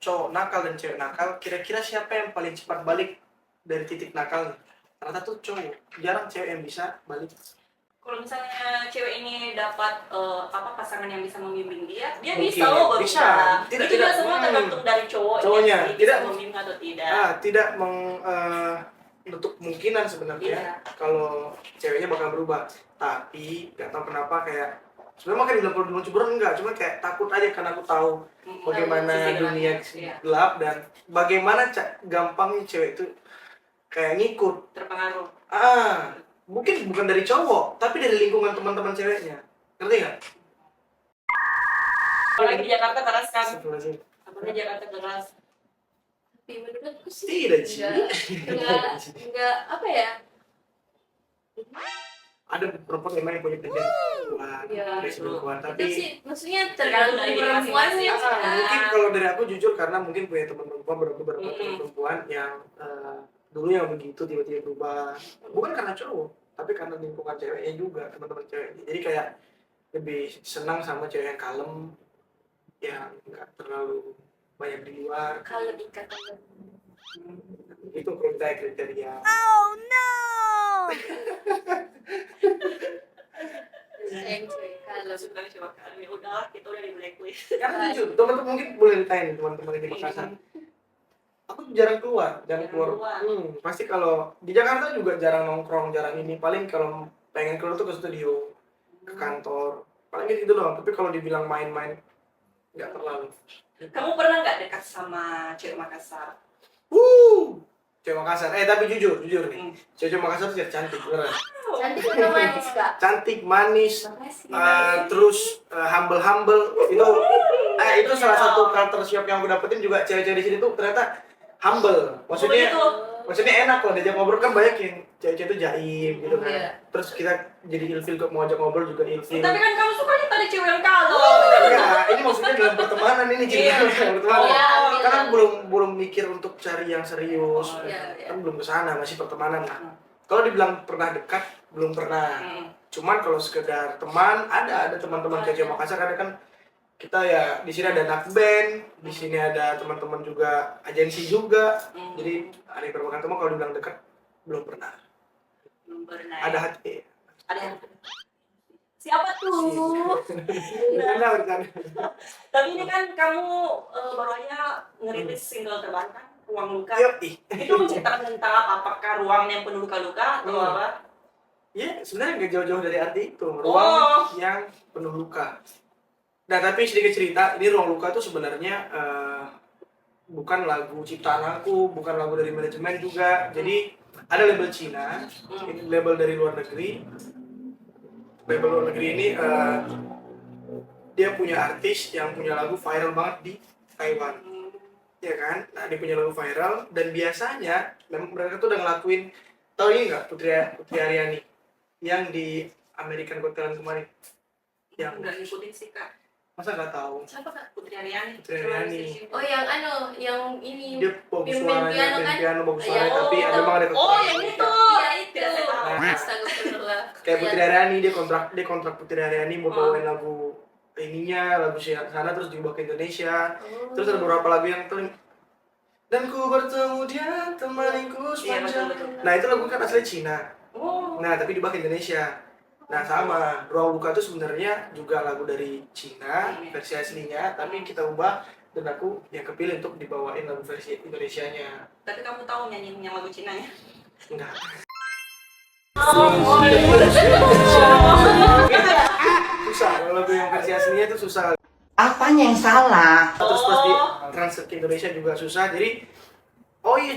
cowok nakal dan cewek nakal, kira-kira siapa yang paling cepat balik dari titik nakalnya? Ternyata tuh cowok, jarang cewek yang bisa balik. Kalau misalnya cewek ini dapat pasangan yang bisa membimbing dia Mungkin. bisa loh berubah. Bisa. Tidak, Itu juga tidak. semua tergantung dari cowoknya. Cowoknya. sih, bisa Tidak. membimbing atau tidak. Tidak menutup kemungkinan sebenarnya Iya. kalau ceweknya bakal berubah. Tapi nggak tahu kenapa kayak sebenarnya makan bilang cemburuan enggak, cuma kayak takut aja karena aku tahu bagaimana Sisi dunia gelapnya, iya. gelap dan bagaimana gampangnya cewek itu kayak ngikut. Terpengaruh. Mungkin bukan dari cowok, tapi dari lingkungan teman-teman ceweknya. Ngerti nggak? Apalagi di Jakarta keras kan. Astagfirullahaladzim. Apalagi Jakarta keras. Tapi menurutku sih Tidak, Ci. enggak apa ya? ada perempuan memang yang punya tendensi perempuan, Iya. perempuan, Itu tapi sih maksudnya tergantung Dari perempuan sih. masing-masing. mungkin kalau dari aku jujur karena mungkin punya teman perempuan beberapa teman perempuan yang dulu yang begitu tiba-tiba berubah, bukan karena cowok tapi karena lingkungan ceweknya juga, teman-teman ceweknya, jadi kayak lebih senang sama cewek yang kalem, yang nggak terlalu banyak di luar. Kalau dikatakan Itu kriteria. sayang cuy, kalau suka coba kan ya udahlah kita udah di blacklist. Karena jujur, teman-teman mungkin boleh ditanya nih teman-teman di Makassar. Aku jarang keluar. Pasti kalau di Jakarta juga jarang nongkrong, jarang ini. Paling kalau pengen keluar tuh ke studio, ke kantor. Paling gitu doang. Tapi kalau dibilang main-main, nggak terlalu. Kamu pernah nggak dekat sama cewek Makassar? Cewek Makassar. Tapi jujur nih. Cewek Makassar tuh cantik, beneran. cantik atau manis kak? Cantik, manis, Makasih. terus humble. Itu salah satu culture shock yang aku dapetin juga, cewek-cewek di sini tuh ternyata humble. Maksudnya enak loh diajak ngobrol, kan banyak yang cewek-cewek itu jaim gitu kan. Iya. Terus kita jadi ilfil kok mau ajak ngobrol juga ilfil. Tapi kan kamu suka tadi cewek yang kalau. Enggak, ini maksudnya dalam pertemanan ini ceritanya dalam pertemanan. Iya, Karena iya. belum mikir untuk cari yang serius. Iya. Kan belum kesana, masih pertemanan lah. Kalau dibilang pernah dekat, belum pernah. Cuman kalau sekedar teman, ada teman-teman kayak cewek Makassar, ada kan kita ya di sini ada anak band, di sini ada teman-teman juga agensi juga. Jadi ada yang berbakat teman, kalau dibilang dekat belum pernah. Belum pernah. Ada hati. Ada yang siapa tuh? Bercanda. Tapi ini kan kamu baru aja ngerilis single terbaru kan, Ruang Luka. Yoi. Itu menceritakan tentang apa? Apakah ruang yang penuh luka-luka atau apa? Iya, sebenarnya nggak jauh-jauh dari arti itu. Ruang yang penuh luka. Nah, tapi sedikit cerita, ini Ruang Luka itu sebenarnya bukan lagu ciptaan aku, bukan lagu dari manajemen juga. Jadi ada label Cina, ini label dari luar negeri. Label luar negeri ini dia punya artis yang punya lagu viral banget di Taiwan, ya kan? Nah, dia punya lagu viral dan biasanya memang mereka tuh udah ngelakuin, tau ini nggak Putri Aryani yang di American Got Talent kemarin? Yang Nggak ngikutin sih kak. masa nggak tahu? Siapa kak? Putri Aryani. Putri Aryani. Oh yang yang ini. Dia bagus Main suaranya, piano kan? piano bagus Iya. suaranya, tapi Oh, memang ada Oh kekurangan. yang itu. Iya itu. Tidak saya tahu. Nah. Astagfirullah. Kayak Iya. Putri Aryani, dia kontrak Putri Aryani mau bawain lagu ininya, lagu sana terus dibawa ke Indonesia. Terus ada beberapa lagu yang dan ku bertemu dia temaniku Iya, sepanjang. betul. Nah, itu lagu kan asli Cina. Oh. Nah, tapi dibawa ke Indonesia. Nah, sama Ruang Luka itu sebenarnya juga lagu dari Cina versi aslinya, tapi kita ubah dan aku yang kepilih untuk dibawain lagu versi Indonesianya. Tapi kamu tahu nyanyi yang lagu Cina ya? Enggak. Susah, kalau lagu yang versi aslinya itu susah. Apanya yang salah? Terus pas di translate ke Indonesia juga susah. Jadi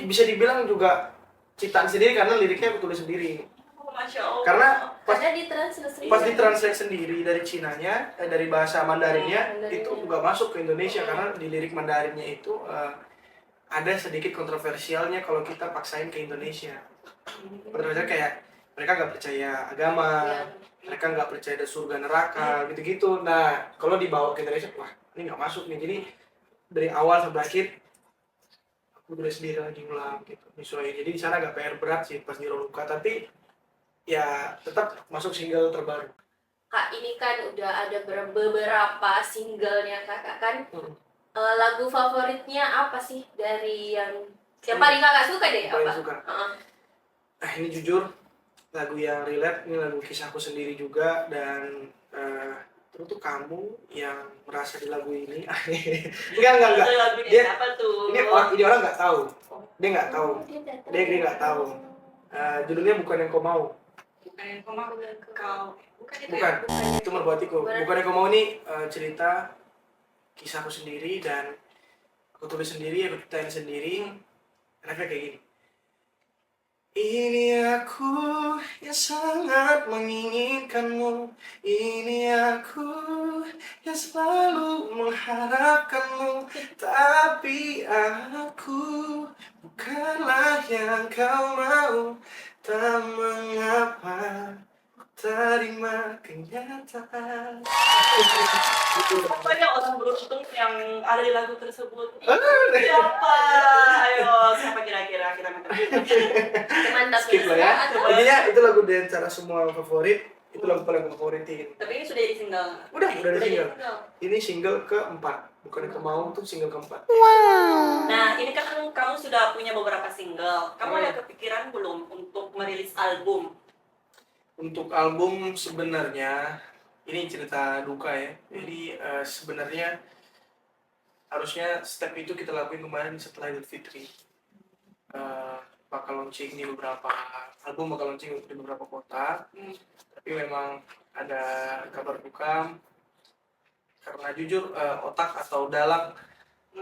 bisa dibilang juga ciptaan sendiri karena liriknya aku tulis sendiri. Oh, Masya Allah. Karena Karena ditranslate pas ditranslate sendiri dari Cinanya, dari bahasa Mandarinnya Mandarin. itu nggak masuk ke Indonesia karena di lirik Mandarinnya itu ada sedikit kontroversialnya kalau kita paksain ke Indonesia. Kontroversial kayak mereka nggak percaya agama, mereka nggak percaya ada surga neraka gitu-gitu. Nah, kalau dibawa ke Indonesia, wah ini nggak masuk nih. Jadi dari awal sampai akhir aku tulis sendiri lagi ulang gitu, nyesuaiin. Jadi di sana agak PR berat sih pas di Ruang Luka, tapi ya tetap masuk single terbaru. Kak ini kan udah ada beberapa singlenya kakak kan. Lagu favoritnya apa sih dari yang paling kakak suka deh? Paling Apa? suka. Heeh. Nah, ini jujur lagu yang relate, ini lagu kisahku sendiri juga, dan tentu kamu yang merasa di lagu ini. enggak. Itu lagunya Dia- siapa tuh? Ini orang nggak tahu, dia nggak tahu, dia nggak tahu. Judulnya Bukan Yang Kau Mau. Bukan yang kau mau kau. Bukan itu Bukan, ya? itu Merpatiku. Bukan Yang Kau Mau ini cerita kisahku sendiri dan aku tulis sendiri, aku ciptain sendiri. Refnya kayak gini. Ini aku yang sangat menginginkanmu. Ini aku yang selalu mengharapkanmu. Tapi aku bukanlah yang kau mau. Tak mengapa, tak cinta. Siapa ya orang beruntung yang ada di lagu tersebut? Siapa? Ayo, siapa kira-kira kita minta? Mantap Skip lah ya. atau Intinya itu lagu di antara semua favorit. Itu lagu paling aku favoritin. Tapi ini sudah jadi single. Udah ada jadi single. Ini single keempat, bukan yang mau tuh single keempat. Nah, ini kan kamu sudah punya beberapa single. Kamu ada kepikiran belum untuk merilis album? Untuk album sebenarnya ini cerita duka ya. Jadi sebenarnya harusnya step itu kita lakuin kemarin setelah Idul Fitri. Bakal launching di beberapa album, bakal launching di beberapa kota. Tapi memang ada kabar duka karena jujur otak atau dalang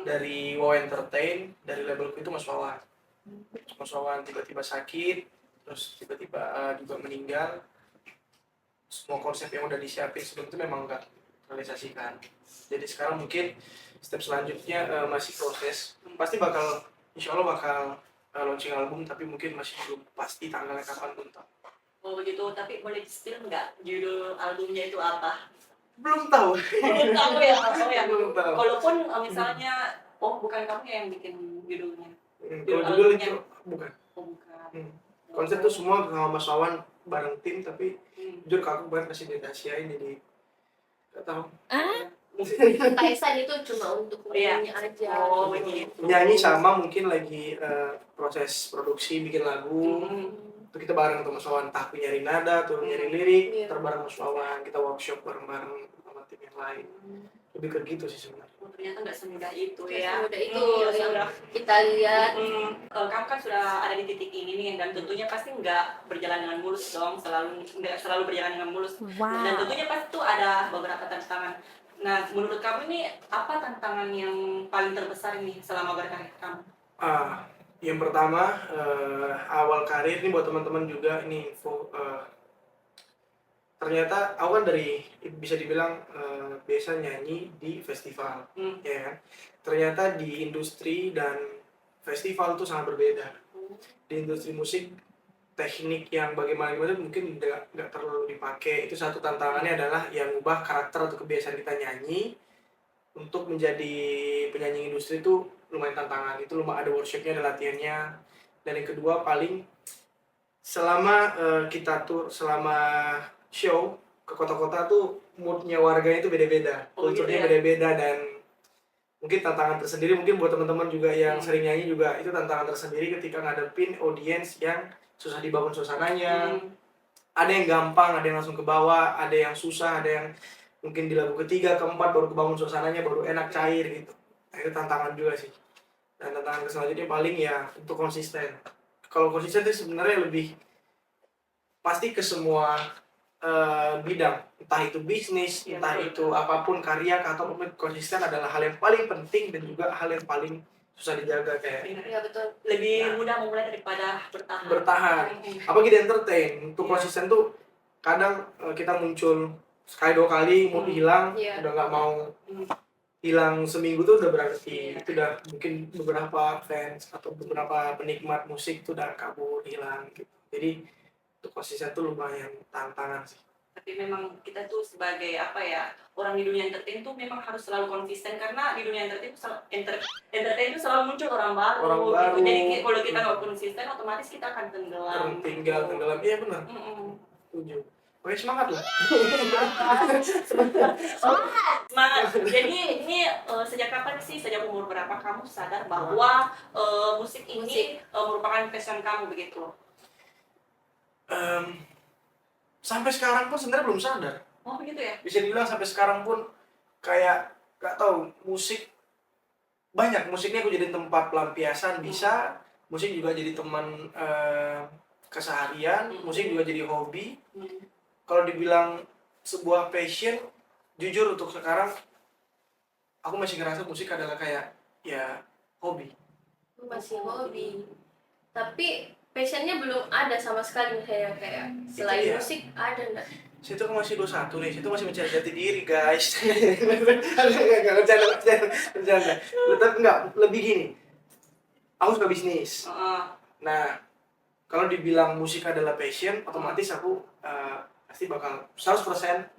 dari Wow Entertain dari labelku itu Mas Wawan. Mas Wawan tiba-tiba sakit, terus tiba-tiba juga meninggal. Semua konsep yang udah disiapin sebelum itu memang nggak realisasikan. Jadi sekarang mungkin step selanjutnya masih proses. Pasti bakal, insya Allah bakal launching album, tapi mungkin masih belum pasti tanggalnya kapan pun. Oh begitu, tapi boleh di-spill nggak judul albumnya itu apa? Belum tahu. Belum tahu ya, oh ya. Belum tahu. Kalaupun misalnya, oh bukan kamu yang bikin judulnya. Kalau judul itu bukan. Oh bukan. Konsep tuh semua sama Mas Wawan bareng tim, tapi jujur aku banget masih dirahasiain, jadi nggak tahu. Taisan itu cuma untuk nyanyi aja. Oh begitu. Nyanyi sama mungkin lagi proses produksi bikin lagu. Itu kita bareng sama Mas Wawan, entah aku nyari nada atau nyari lirik, terbareng Mas Wawan, kita workshop bareng-bareng sama tim yang lain. Lebih ke gitu sih sebenarnya. Oh, ternyata nggak semudah itu ya. Udah itu yang yang kita lihat. Kamu kan sudah ada di titik ini nih, dan tentunya pasti nggak berjalan dengan mulus dong, nggak selalu berjalan dengan mulus. Dan tentunya pasti tuh ada beberapa tantangan. Nah, menurut kamu nih apa tantangan yang paling terbesar nih selama berkarir kamu? Yang pertama, awal karir ini buat teman-teman juga ini info. Ternyata aku kan dari bisa dibilang biasa nyanyi di festival, ya kan. Ternyata di industri dan festival itu sangat berbeda. Di industri musik teknik yang bagaimana mungkin nggak terlalu dipakai. Itu satu tantangannya adalah yang ubah karakter atau kebiasaan kita nyanyi untuk menjadi penyanyi industri itu lumayan tantangan. Itu lumayan ada workshopnya, ada latihannya. Dan yang kedua paling selama kita tuh selama show ke kota-kota tuh moodnya warganya itu beda-beda, kulturnya beda-beda, dan mungkin tantangan tersendiri mungkin buat teman-teman juga yang sering nyanyi juga itu tantangan tersendiri ketika ngadepin audiens yang susah dibangun suasananya. Ada yang gampang, ada yang langsung ke bawah, ada yang susah, ada yang mungkin di lagu ketiga, keempat baru kebangun suasananya, baru enak cair gitu. Nah, itu tantangan juga sih. Dan tantangan selanjutnya paling ya untuk konsisten. Kalau konsisten itu sebenarnya lebih pasti ke semua bidang, entah itu bisnis, entah itu apapun karya atau konsisten adalah hal yang paling penting dan juga hal yang paling susah dijaga kayak. Iya betul. Lebih mudah memulai daripada bertahan. Apalagi di entertain, untuk konsisten tuh kadang kita muncul sekali dua kali mood hilang, udah nggak mau hilang seminggu tuh udah berarti itu udah mungkin beberapa fans atau beberapa penikmat musik tuh udah kabur hilang gitu. Jadi untuk konsisten tuh lumayan tantangan sih. Tapi memang kita tuh sebagai apa ya, orang di dunia entertain tuh memang harus selalu konsisten, karena di dunia entertain itu selalu muncul orang baru. Gitu. Jadi kalau kita nggak konsisten otomatis kita akan tenggelam. Tenggelam. Iya benar. Setuju. Oke, semangat lah. Semangat. Jadi ini sejak kapan sih, sejak umur berapa kamu sadar bahwa musik ini merupakan passion kamu begitu? Sampai sekarang pun sebenarnya belum sadar. Oh begitu ya? Bisa dibilang sampai sekarang pun kayak gak tahu, musik banyak, musiknya aku jadi tempat pelampiasan bisa, musik juga jadi teman keseharian, musik juga jadi hobi. Kalau dibilang sebuah passion, jujur untuk sekarang aku masih ngerasa musik adalah kayak ya hobi. Masih hobi. Tapi passionnya belum ada sama sekali kayak selain musik ada nggak? Situ aku masih 21 nih, situ masih mencari jati diri guys. Nggak bercanda. Tapi nggak, lebih gini, aku suka bisnis. Nah, kalau dibilang musik adalah passion, otomatis aku pasti bakal 100%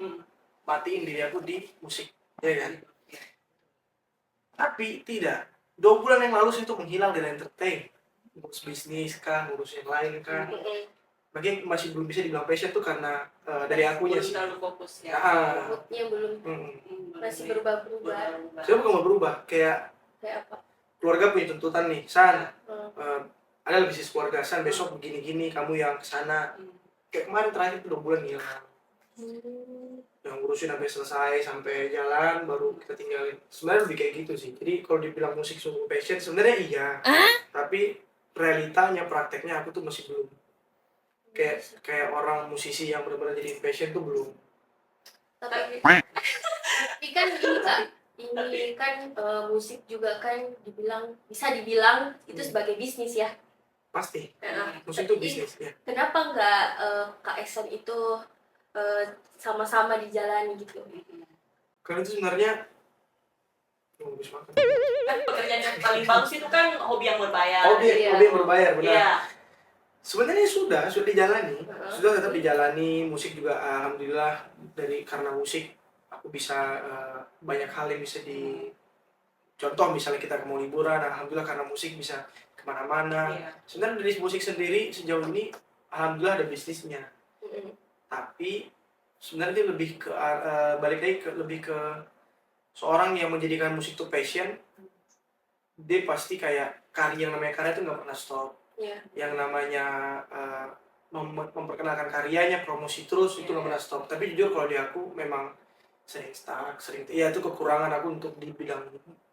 matiin diri aku di musik, ya kan? Tapi tidak. 2 bulan yang lalu sih itu menghilang dari entertain, ngurus bisnis kah, ngurus yang lain kah. Bagi masih belum bisa dibilang passion tuh karena dari akunya belum sih. terlalu fokus ya. Moodnya belum masih berubah-berubah. Saya bukan mau berubah, kayak Kayak apa? keluarga punya tuntutan nih, San, ada bisnis keluarga, San besok begini-gini, kamu yang kesana. Kayak kemarin terakhir tuh 2 bulan hilang. Yang ngurusin sampai selesai, sampai jalan, baru kita tinggalin. Sebenarnya lebih kayak gitu sih. Jadi kalau dibilang musik sungguh passion, sebenarnya iya. Tapi realitanya, prakteknya aku tuh masih belum. Kayak orang musisi yang benar-benar jadi passion tuh belum. Tapi kan ini Kak, ini kan musik juga kan bisa dibilang itu sebagai bisnis ya. Pasti. Nah, Musik tuh tapi bisnis ya. kenapa nggak Kak Ehsan itu sama-sama dijalani gitu? Karena itu sebenarnya bagus makan. Kan pekerjaan yang paling bagus itu kan hobi yang berbayar. Hobi yang berbayar, benar. Iya. Sebenarnya sudah dijalani, sudah tetap dijalani. Musik juga alhamdulillah karena musik aku bisa banyak hal yang bisa contoh misalnya kita mau liburan, alhamdulillah karena musik bisa kemana-mana. Iya. Sebenarnya dari musik sendiri sejauh ini alhamdulillah ada bisnisnya. Tapi sebenarnya dia lebih ke balik lagi lebih ke seorang yang menjadikan musik itu passion. Dia pasti kayak yang namanya karya itu nggak pernah stop. Yang namanya memperkenalkan karyanya, promosi terus itu nggak pernah stop. Tapi jujur kalau di aku memang sering stuck, ya itu kekurangan aku untuk di bidang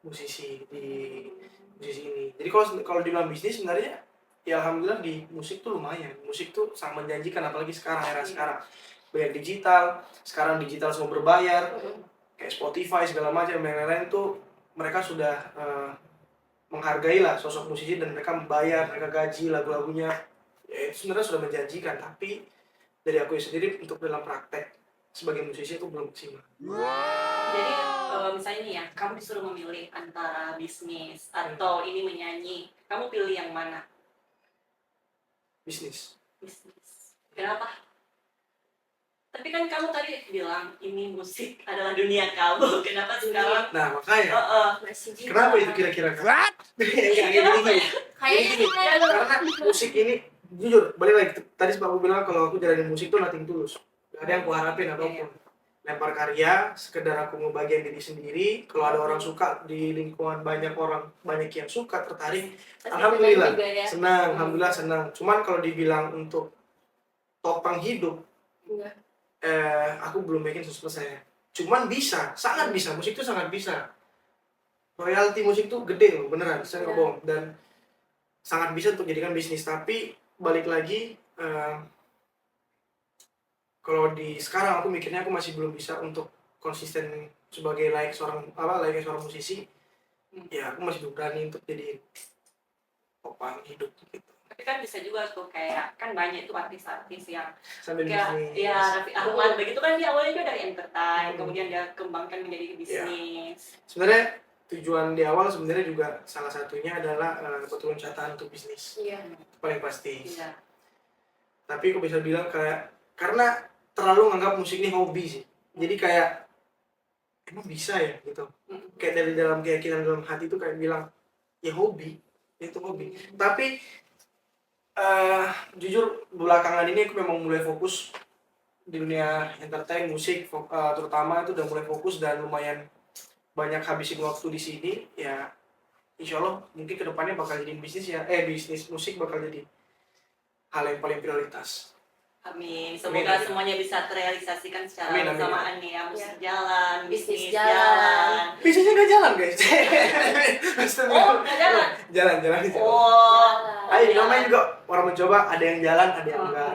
musisi ini. Jadi kalau dibilang bisnis sebenarnya ya alhamdulillah di musik tuh lumayan. Musik tuh sangat menjanjikan, apalagi sekarang era sekarang bayar digital, sekarang digital semua berbayar, kayak Spotify segala macam yang lain-lain tuh mereka sudah menghargai lah sosok musisi dan mereka membayar, mereka gaji lagu-lagunya. Ya itu sebenarnya sudah menjanjikan, tapi dari aku sendiri untuk dalam praktek sebagai musisi itu belum maksimal. Jadi misalnya nih ya, kamu disuruh memilih antara bisnis atau ini menyanyi, kamu pilih yang mana? Bisnis. Kenapa? Tapi kan kamu tadi bilang ini musik adalah dunia kamu. Kenapa sekarang? Nah makanya Masih juga. kenapa itu kira-kira? Kayaknya Karena musik ini jujur balik lagi tadi aku bilang kalau aku jalanin musik tuh nothing tulus, gak ada yang aku harapin apapun. Lempar karya sekedar aku ngebagian diri sendiri. Kalau ada orang suka di lingkungan banyak yang suka tertarik, alhamdulillah senang, alhamdulillah senang. Cuman kalau dibilang untuk topang hidup, aku belum bikin 100%. Cuman bisa, sangat bisa, musik itu sangat bisa. Royalti musik itu gede loh, beneran, saya nggak bohong. Dan sangat bisa untuk jadikan bisnis. Tapi balik lagi, kalau di sekarang aku mikirnya aku masih belum bisa untuk konsisten sebagai seorang musisi. Ya aku masih belum berani untuk jadi topang hidup gitu. Tapi kan bisa juga tuh kayak kan banyak tuh artis-artis yang Sambil kayak bisnis. ya Raffi Ahmad begitu kan dia awalnya juga dari entertain, kemudian dia kembangkan menjadi bisnis. Sebenarnya tujuan di awal sebenarnya juga salah satunya adalah batu loncatan untuk bisnis. Iya. Itu paling pasti. Iya. Tapi aku bisa bilang karena terlalu nganggap musik ini hobi sih. Jadi kayak emang bisa ya gitu. Kayak dari dalam keyakinan dalam hati itu kayak bilang ya hobi, itu hobi. Tapi jujur belakangan ini aku memang mulai fokus di dunia entertain musik, terutama itu udah mulai fokus dan lumayan banyak habisin waktu di sini. Ya insya Allah mungkin kedepannya bakal jadi bisnis musik bakal jadi hal yang paling prioritas. Amin. Semoga Amin. semuanya bisa terrealisasikan secara Amin, amin. bersamaan nih ya. Musik jalan, Bisnis bisnis jalan. jalan. Bisnisnya nggak jalan guys. Oh, nggak jalan? Jalan. Oh, Ayo namanya juga orang mencoba, ada yang jalan, ada yang enggak.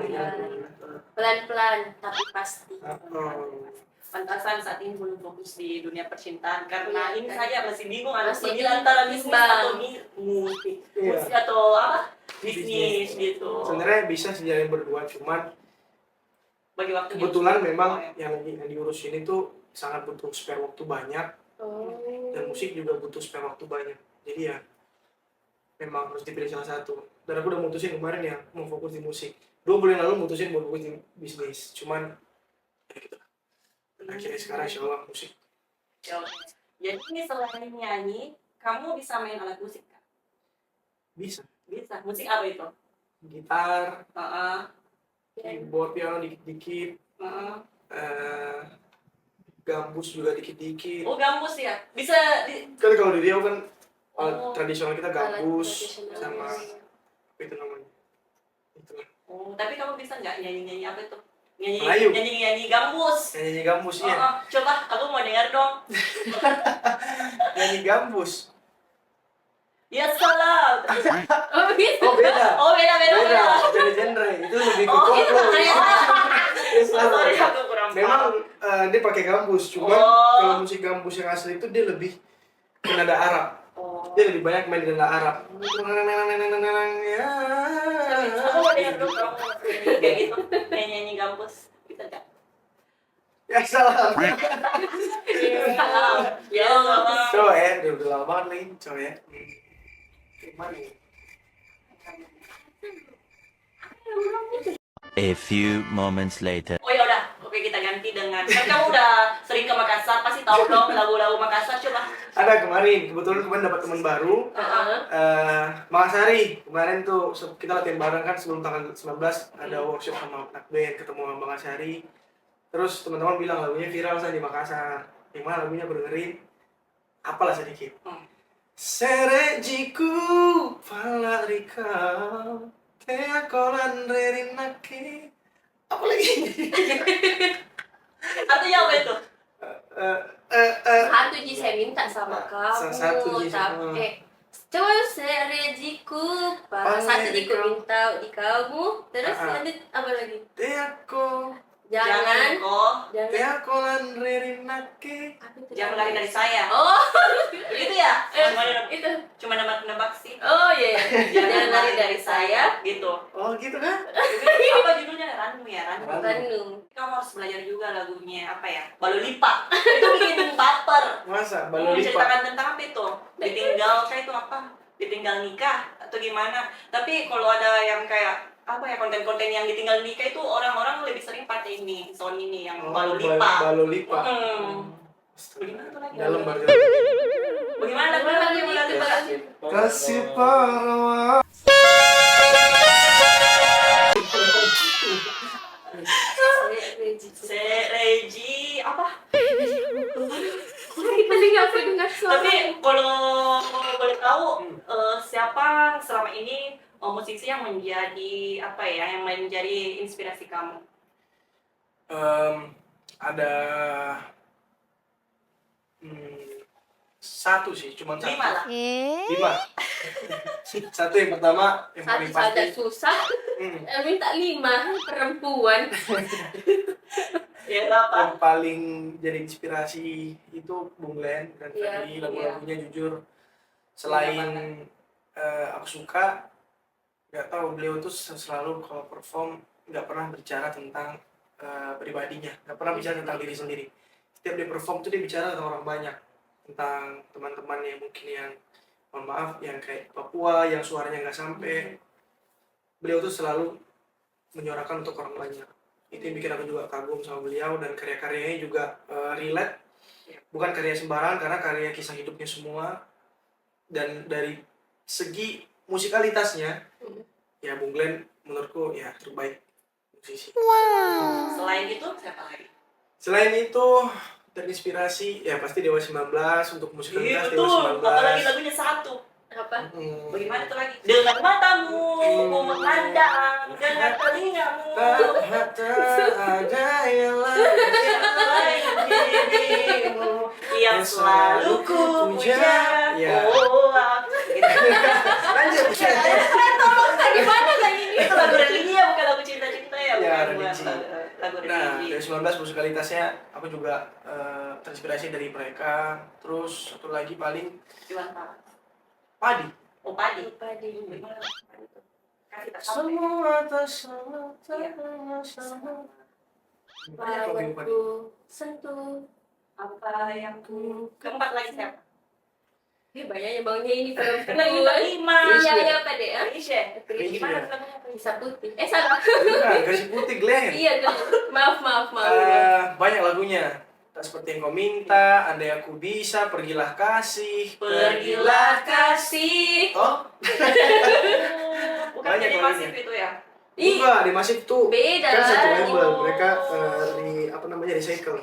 Pelan-pelan tapi pasti. pantasan saat ini belum fokus di dunia percintaan karena Iya, ini kan. saya masih bingung harus Masih memilih antara bisnis bimbang. atau musik, Iya. musik atau apa bisnis gitu. Sebenarnya bisa sejalan berdua, cuman Bagi waktu kebetulan memang yang diurus ini tuh sangat butuh spare waktu banyak dan musik juga butuh spare waktu banyak. Jadi ya memang harus dipilih salah satu. Dan aku udah mutusin kemarin ya mau fokus di musik. 2 bulan lalu mutusin mau fokus di bisnis. Cuman ya gitu. akhirnya sekarang insya Allah musik. Ya, oke. Jadi ini selain nyanyi, kamu bisa main alat musik kan? Bisa. Bisa. Musik apa itu? Gitar, Heeh. keyboard, piano dikit-dikit, Heeh. gambus juga dikit-dikit. Oh, gambus ya. Bisa Kan kalau di Riau kan Oh. tradisional kita Alat gambus tradisional. sama apa itu namanya? Itu lah. Oh, tapi kamu bisa nggak nyanyi-nyanyi apa itu? Nyanyi Melayu. nyanyi gambus. Nyanyi gambus Oh, ya. oh. Coba aku mau dengar dong. Nyanyi gambus. Ya salam. Oh bisa. Oh beda. Oh, beda. Genre. Itu lebih ke Oh, itu koplo. kayak Yes, sorry aku kurang memang paham. dia pakai gambus, cuma Oh. kalau musik gambus yang asli itu dia lebih ke nada Arab. Oh. Dia lebih banyak main di nada Arab. Ya. Aku mau dengar dong kamu nyanyi kayak gitu. Nyanyi gambus. Bisa nggak? Ya salam. Salam. Ya salam. Coba ya, dia udah lama banget lagi. Coba ya. Gimana ya? A few moments later. Oh ya udah, oke kita ganti dengan kan kamu udah sering ke Makassar, pasti tahu dong lagu-lagu Makassar, coba. Ada kemarin, kebetulan kemarin dapat teman baru. Heeh. Makasari, kemarin tuh kita latihan bareng kan sebelum tanggal 19 ada workshop sama anak band, ketemu sama Bang Asari. Terus teman-teman bilang lagunya viral saya di Makassar. Yang mana lagunya aku dengerin, apalah sedikit. Serejiku palarikau Tea kolan rerinake. Apa lagi? Artinya apa itu? Satu Ji saya minta sama kamu. Satu Ji sama- Tapi coba serejiku satu Ji ku minta di kamu. Terus lanjut apa lagi? Tea ko Jangan kok. jangan Tea kolan rerinake. apa itu? Jangan lari dari saya. Oh, Gitu ya? itu. Cuma nebak-nebak sih. Oh iya. Jangan lari dari saya. Gitu. Oh gitu kan? Apa judulnya? Ranum ya, Ranum. Bandung. Kamu harus belajar juga lagunya apa ya? Balu lipa. Itu bikin baper. Masa balu lipa. Menceritakan tentang apa itu? Ditinggal kayak itu apa? Ditinggal nikah atau gimana? Tapi kalau ada yang kayak apa ya konten-konten yang ditinggal nikah itu orang-orang lebih sering pakai ini, sound ini yang balu lipa. Balu lipa. Bagaimana tuh lagi? Dalam baru. Bagaimana lagu lagi yang balu lipa? Kasih parawan. Sereji apa? Paling aku dengar suara. Tapi kalau boleh tahu siapa selama ini musisi yang menjadi apa ya, yang menjadi inspirasi kamu? Ada satu sih, cuma satu. 5 lah. 5. Satu yang pertama, yang paling Satu saja pasti. susah. Minta 5 perempuan. Ya apa? Yang paling jadi inspirasi itu Bung Glenn dan Iya, tadi lagu-lagunya jujur selain aku suka, nggak tahu beliau tuh selalu kalau perform nggak pernah bicara tentang pribadinya, nggak pernah bicara tentang diri sendiri. Setiap dia perform tuh dia bicara tentang orang banyak, tentang teman-teman yang mungkin yang mohon maaf yang kayak Papua yang suaranya nggak sampai. Beliau tuh selalu menyuarakan untuk orang banyak. Itu yang bikin aku juga kagum sama beliau, dan karya-karyanya juga relate, bukan karya sembarangan karena karya kisah hidupnya semua. Dan dari segi musikalitasnya ya Bung Glenn menurutku ya terbaik musisi. Selain itu siapa lagi? Selain itu terinspirasi ya pasti Dewa 19 untuk musikalitas. Iya Dewa betul, apalagi lagunya satu. Apa? Bagaimana itu lagi? Dengan matamu, ku memandang, dengan telingamu, Tak ada yang lain dirimu yang selalu ku puja. Ya. Oh, aku. Lanjut. Gimana kayak ini? Itu lagu religi ya, bukan lagu cinta-cinta ya? Ya, Bukan religi. lagu Nah, religi. dari 19 musikalitasnya aku juga terinspirasi dari mereka. Terus satu lagi paling Gimana? Padi. Oh, padi. Padi. Bagaimana padi itu? Kasih tak sampai. Semua sama. Bawaku sentuh. Apa yang ku keempat lagi siapa? Banyaknya bangnya ini Kan perempuan. lagi 5. Iya, iya, Pak Dea. Krisya. Krisya. Gimana lagunya? Bisa putih. Salah. Bukan, kasih putih Glenn. Iya, maaf. Banyak lagunya. Tak seperti yang kau minta, andai aku bisa, pergilah kasih. Pergilah kasih. Oh, Bukan Banyak jadi lagunya. masif itu ya. enggak, di Masif tuh Beda kan satu lah. label, Oh. mereka apa namanya, recycle.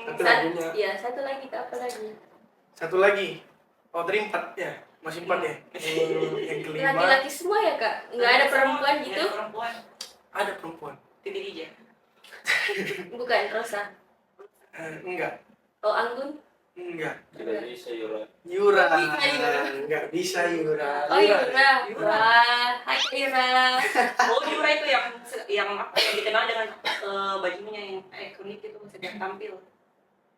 Tapi lagunya Iya, satu lagi ke apa lagi? satu lagi. Oh, tadi 4 ya, masih 4 ya. Yang kelima Laki-laki semua ya kak? Nggak ada perempuan Nggak gitu? ada perempuan. ada perempuan. Titi DJ. Bukan Rosa. Enggak, Oh Anggun? enggak. Tidak bisa Yura. Yura, Nggak bisa, Yura. enggak bisa Yura. Oh Yura. Wah, hai Kak Yura. Oh, Yura itu yang apa yang dikenal dengan bajunya yang ikonik itu setiap tampil.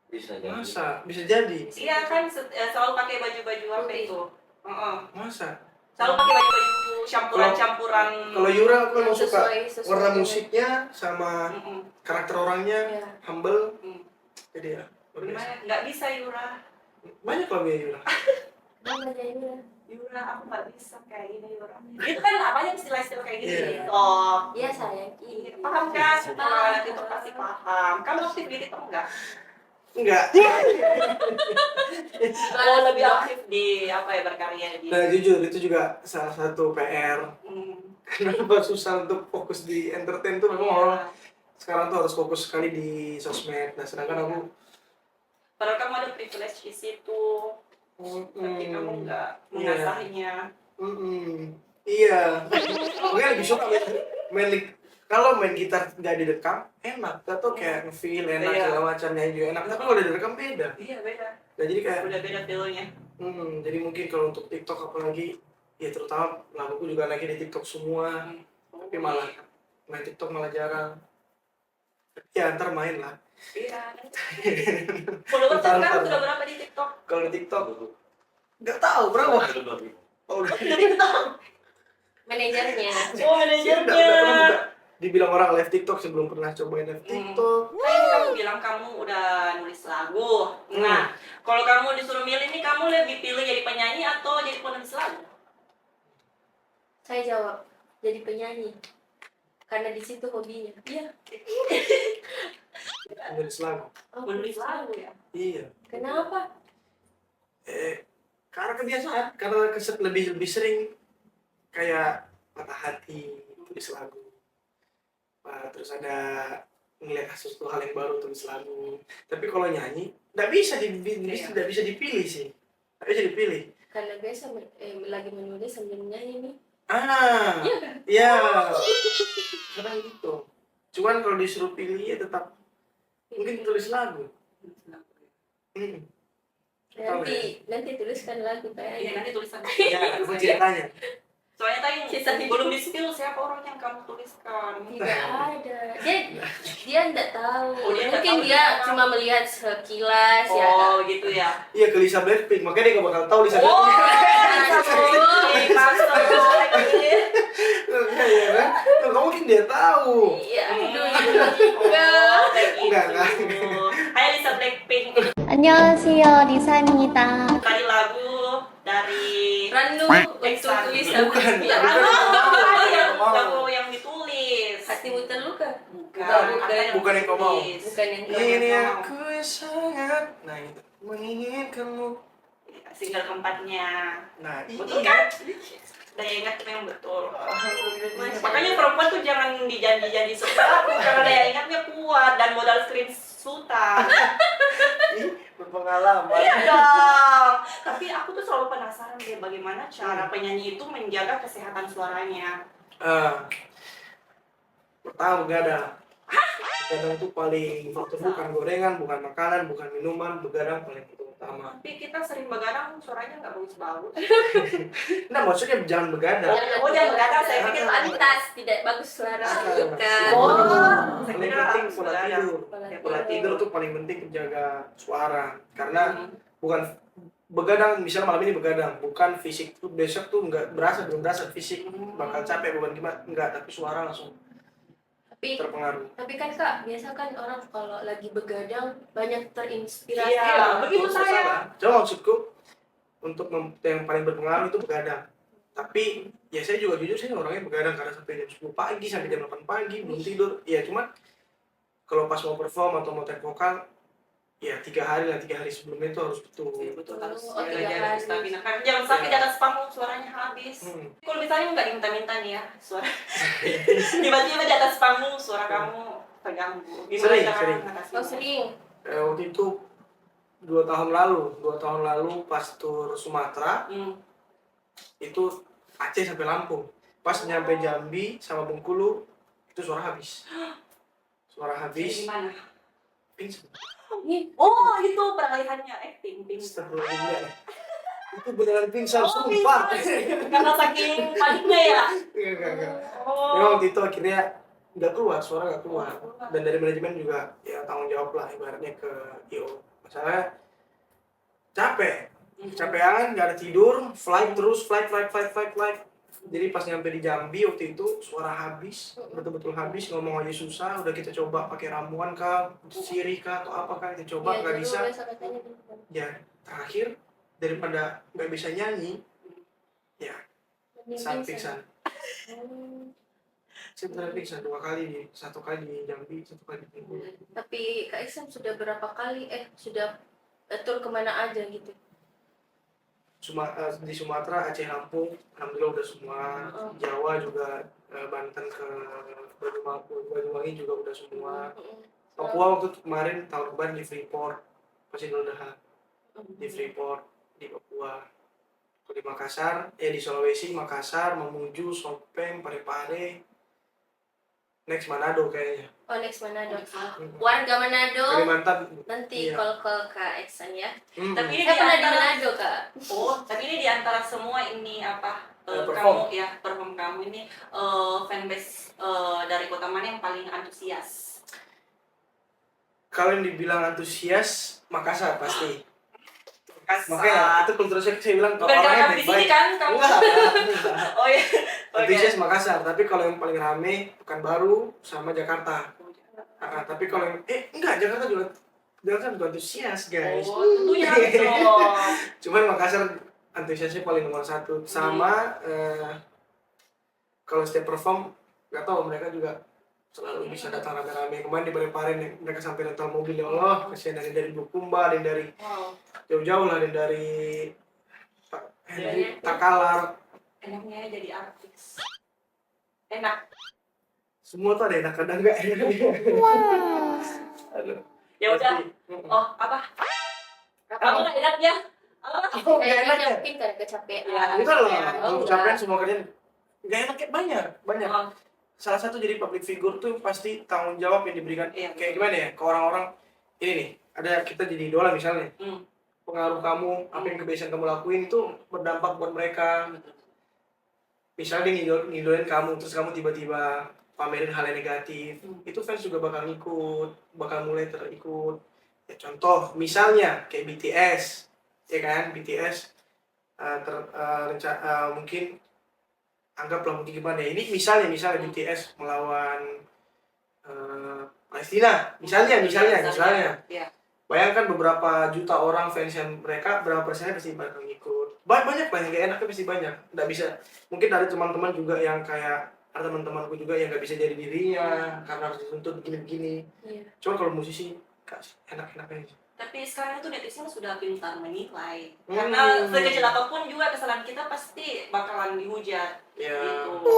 Bisa jadi. Masa bisa jadi? Iya kan selalu pakai baju-baju apa Putih. itu? Heeh. Masa? Selalu pakai baju-baju campuran-campuran. Kalau Yura aku memang suka Sesuai warna dengan- musiknya sama Mm-mm. karakter orangnya Iya. humble. Mm. Jadi ya, luar biasa. Gimana? Nggak bisa Yura. Banyak lagunya Yura. Namanya Yura. Yura, aku nggak bisa kayak gini Yura. Itu kan apanya istilah-istilah kayak gitu. Iya. TikTok. Iya sayang. Paham kan? Paham. Anak itu pasti paham. Kamu aktif di TikTok nggak? Enggak. Oh, lebih aktif di apa ya, berkarya di. Nah jujur itu juga salah satu PR. Hmm. Kenapa susah untuk fokus di entertain tuh memang orang sekarang tuh harus fokus sekali di sosmed. Nah sedangkan aku Padahal kamu ada privilege di situ, tapi kamu nggak mengasahnya. Iya. Makanya lebih suka kalau main gitar nggak direkam enak, atau kayak nge-feel enak Iya. segala macam, nyanyi juga enak. Tapi kalau udah direkam beda. Iya beda. Nah jadi kayak Udah beda feel-nya. jadi mungkin kalau untuk TikTok apalagi ya terutama laguku juga lagi di TikTok semua, tapi malah main TikTok malah jarang. Ya ntar main lah. Iya. Followers sekarang sudah berapa di TikTok? Kalau di TikTok nggak tahu berapa. Oh, udah. Manajernya. Oh, Udah pernah buka. Dibilang orang live TikTok sebelum pernah cobain live TikTok. Kan kamu bilang kamu udah nulis lagu. Nah, kalau kamu disuruh milih nih, kamu lebih pilih jadi penyanyi atau jadi penulis lagu? Saya jawab jadi penyanyi. Karena di situ hobinya. Iya. Nulis lagu. Oh, Menulis lagu ya. Iya. Kenapa? Karena kebiasaan, karena lebih sering kayak patah hati tulis lagu. Terus ada ngeliat sesuatu hal yang baru tulis lagu. Tapi kalau nyanyi tidak bisa dipilih sih. Tidak bisa dipilih. Karena biasa lagi menulis sambil nyanyi nih. Iya. Kadang gitu. Cuman kalau disuruh pilih ya tetap mungkin tulis lagu. Nanti tuliskan lagu Iya, kayaknya. nanti tulisan. Ya, apa ceritanya? Soalnya tadi Kisah hidup. belum di-spill siapa orang yang kamu tuliskan. Tidak ada. Dia enggak tahu. Oh, dia nggak Mungkin tahu dia siapa. cuma melihat sekilas ya. Kak. Oh, gitu ya. Iya ke Lisa Blackpink, makanya dia gak bakal tahu Lisa Oh, Blackpink. Iya kan? Tuh, kamu mungkin dia tahu. Iya. Enggak. Enggak. Hai Lisa Blackpink. 안녕하세요, 리사입니다. Tadi lagu dari Ranu untuk Exan. tulis Bukan. Ya, lagu yang ditulis. hatimu terluka. Bukan yang kau mau. Bukan yang Ini mau. aku sangat, nah itu menginginkanmu. Single keempatnya. Nah Betul kan? Daya ingat memang betul. Makanya perempuan tuh jangan dijanji-janji sesuatu karena daya ingatnya kuat dan modal screenshotan. berpengalaman. Iya dong. Tapi aku tuh selalu penasaran deh bagaimana cara penyanyi itu menjaga kesehatan suaranya. Pertama begadang. Begadang itu paling faktor, bukan gorengan, bukan makanan, bukan minuman, begadang paling utama. Tapi kita sering begadang suaranya nggak bagus-bagus. Nah maksudnya jangan begadang. Oh jangan begadang, saya pikir pantas tidak bagus suara kita. Paling penting pola tidur. Pola tidur tuh paling penting menjaga suara, karena bukan begadang, misalnya malam ini begadang, bukan fisik tuh besok tuh belum berasa fisik bakal capek beban gimana, enggak, tapi suara langsung terpengaruh. Tapi kan Kak, biasa kan orang kalau lagi begadang banyak terinspirasi. Iya, begitu saya. Cuma maksudku untuk yang paling berpengaruh itu begadang. Tapi ya saya juga jujur saya orangnya begadang karena sampai jam 10 pagi sampai jam 8 pagi belum tidur. Ya cuma kalau pas mau perform atau mau take vokal ya 3 hari sebelumnya itu harus betul. Betul harus Oh, 3 jaga hari. stamina. Kan jangan sampai di atas panggung suaranya habis. Kalau misalnya nggak diminta-minta nih ya suara, tiba-tiba di atas panggung suara kamu terganggu. Sering. ngatasinnya? Oh sering. Waktu itu 2 tahun lalu pas tur Sumatera itu Aceh sampai Lampung. Pas nyampe Jambi sama Bengkulu itu suara habis. Jadi gimana? Pingsan. Oh itu peralihannya acting. Astagfirullah. Itu beneran pingsan, sumpah. Karena saking paniknya ya. Enggak. Oh. Ya, waktu itu akhirnya suara nggak keluar. Dan dari manajemen juga ya tanggung jawab lah ibaratnya ke IO. Masalahnya capean, nggak ada tidur, flight. Jadi pas nyampe di Jambi waktu itu suara habis, betul-betul habis, ngomong aja susah. Udah kita coba pakai ramuan kah, sirih kah, atau apa kah, kita coba nggak bisa. Ya terakhir daripada nggak bisa nyanyi, ya pingsan. Saya beneran pingsan 2 kali, 1 kali di Jambi, 1 kali di Bengkulu. Tapi Kak Iksan sudah berapa kali sudah tur kemana aja gitu? Di Sumatera, Aceh, Lampung, alhamdulillah udah semua. Jawa juga, Banten ke Banyuwangi juga udah semua. Papua waktu kemarin tahun kemarin di Freeport, pas Idul Adha di Freeport di Papua. Di Makassar, di Sulawesi, Makassar, Mamuju, Sopeng, Parepare, next Manado kayaknya. Oh next Manado. Warga Manado. Kalimantan. Nanti Iya. call Kak Iksan ya. Tapi ini Saya pernah di diantara Manado Kak. tapi ini diantara semua ini apa? Perform. Perform kamu ini fanbase dari Kota mana yang paling antusias? Kalau yang dibilang antusias, Makassar pasti. Makassar. Makanya itu kultur saya bilang kalau Bukan karena orangnya di sini baik-baik. kan kamu? Enggak. Oh iya. Antusias Makassar, tapi kalau yang paling rame Pekanbaru sama Jakarta. Tapi kalau yang Jakarta juga antusias guys. Oh, tentunya dong. Cuman Makassar antusiasnya paling nomor 1 sama kalau setiap perform nggak tahu mereka juga selalu bisa datang rame-rame. Kemarin di Parepare mereka sampai rental mobil, ya Allah, kasihan dari Bulukumba, ada dari jauh-jauh lah, ada dari Takalar. Enaknya jadi artis. Enak. Semua tuh ada enak kadang nggak enak. Aduh. Ya udah. Oh, apa? Kamu nggak enaknya? Kayaknya mungkin karena kecapean. Bukan lah, kalau Oh, capek enggak. semua kerjaan nggak enak kayak banyak. Oh. Salah satu jadi public figure tuh pasti tanggung jawab yang diberikan. Iya. Kayak gimana ya ke orang-orang ini nih, ada kita jadi idola misalnya. Pengaruh kamu, apa yang kebiasaan kamu lakuin itu berdampak buat mereka. Misalnya dia ngidolain kamu, terus kamu tiba-tiba pamerin hal yang negatif, itu fans juga bakal ngikut, bakal mulai terikut. Ya, contoh, misalnya kayak BTS, ya kan, BTS mungkin anggaplah mungkin gimana ya, ini misalnya BTS melawan Palestina, misalnya. Iya. Bayangkan beberapa juta orang fans yang mereka, berapa persennya pasti bakal ngikut. Banyak lah yang gak enaknya pasti banyak. Nggak bisa, mungkin ada teman-teman juga yang kayak, ada teman-temanku juga yang nggak bisa jadi dirinya karena harus dituntut begini-begini. Iya. Cuma kalau musisi, enak-enak aja. Tapi sekarang itu netizen sudah pintar menilai. Karena sekecil apapun juga kesalahan kita pasti bakalan dihujat. Ya. Gitu.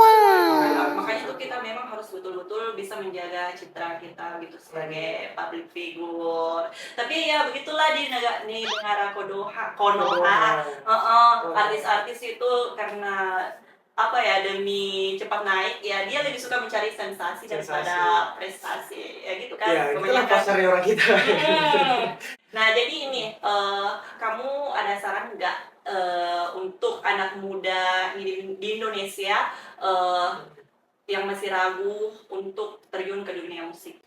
Makanya itu kita memang harus betul-betul bisa menjaga citra kita gitu sebagai public figure. Tapi ya begitulah di negara Konoha. Artis-artis itu karena apa ya, demi cepat naik ya dia lebih suka mencari sensasi daripada prestasi ya gitu kan. Ya, itulah pasarnya orang kita. Nah jadi ini kamu ada saran nggak untuk anak muda di Indonesia yang masih ragu untuk terjun ke dunia musik?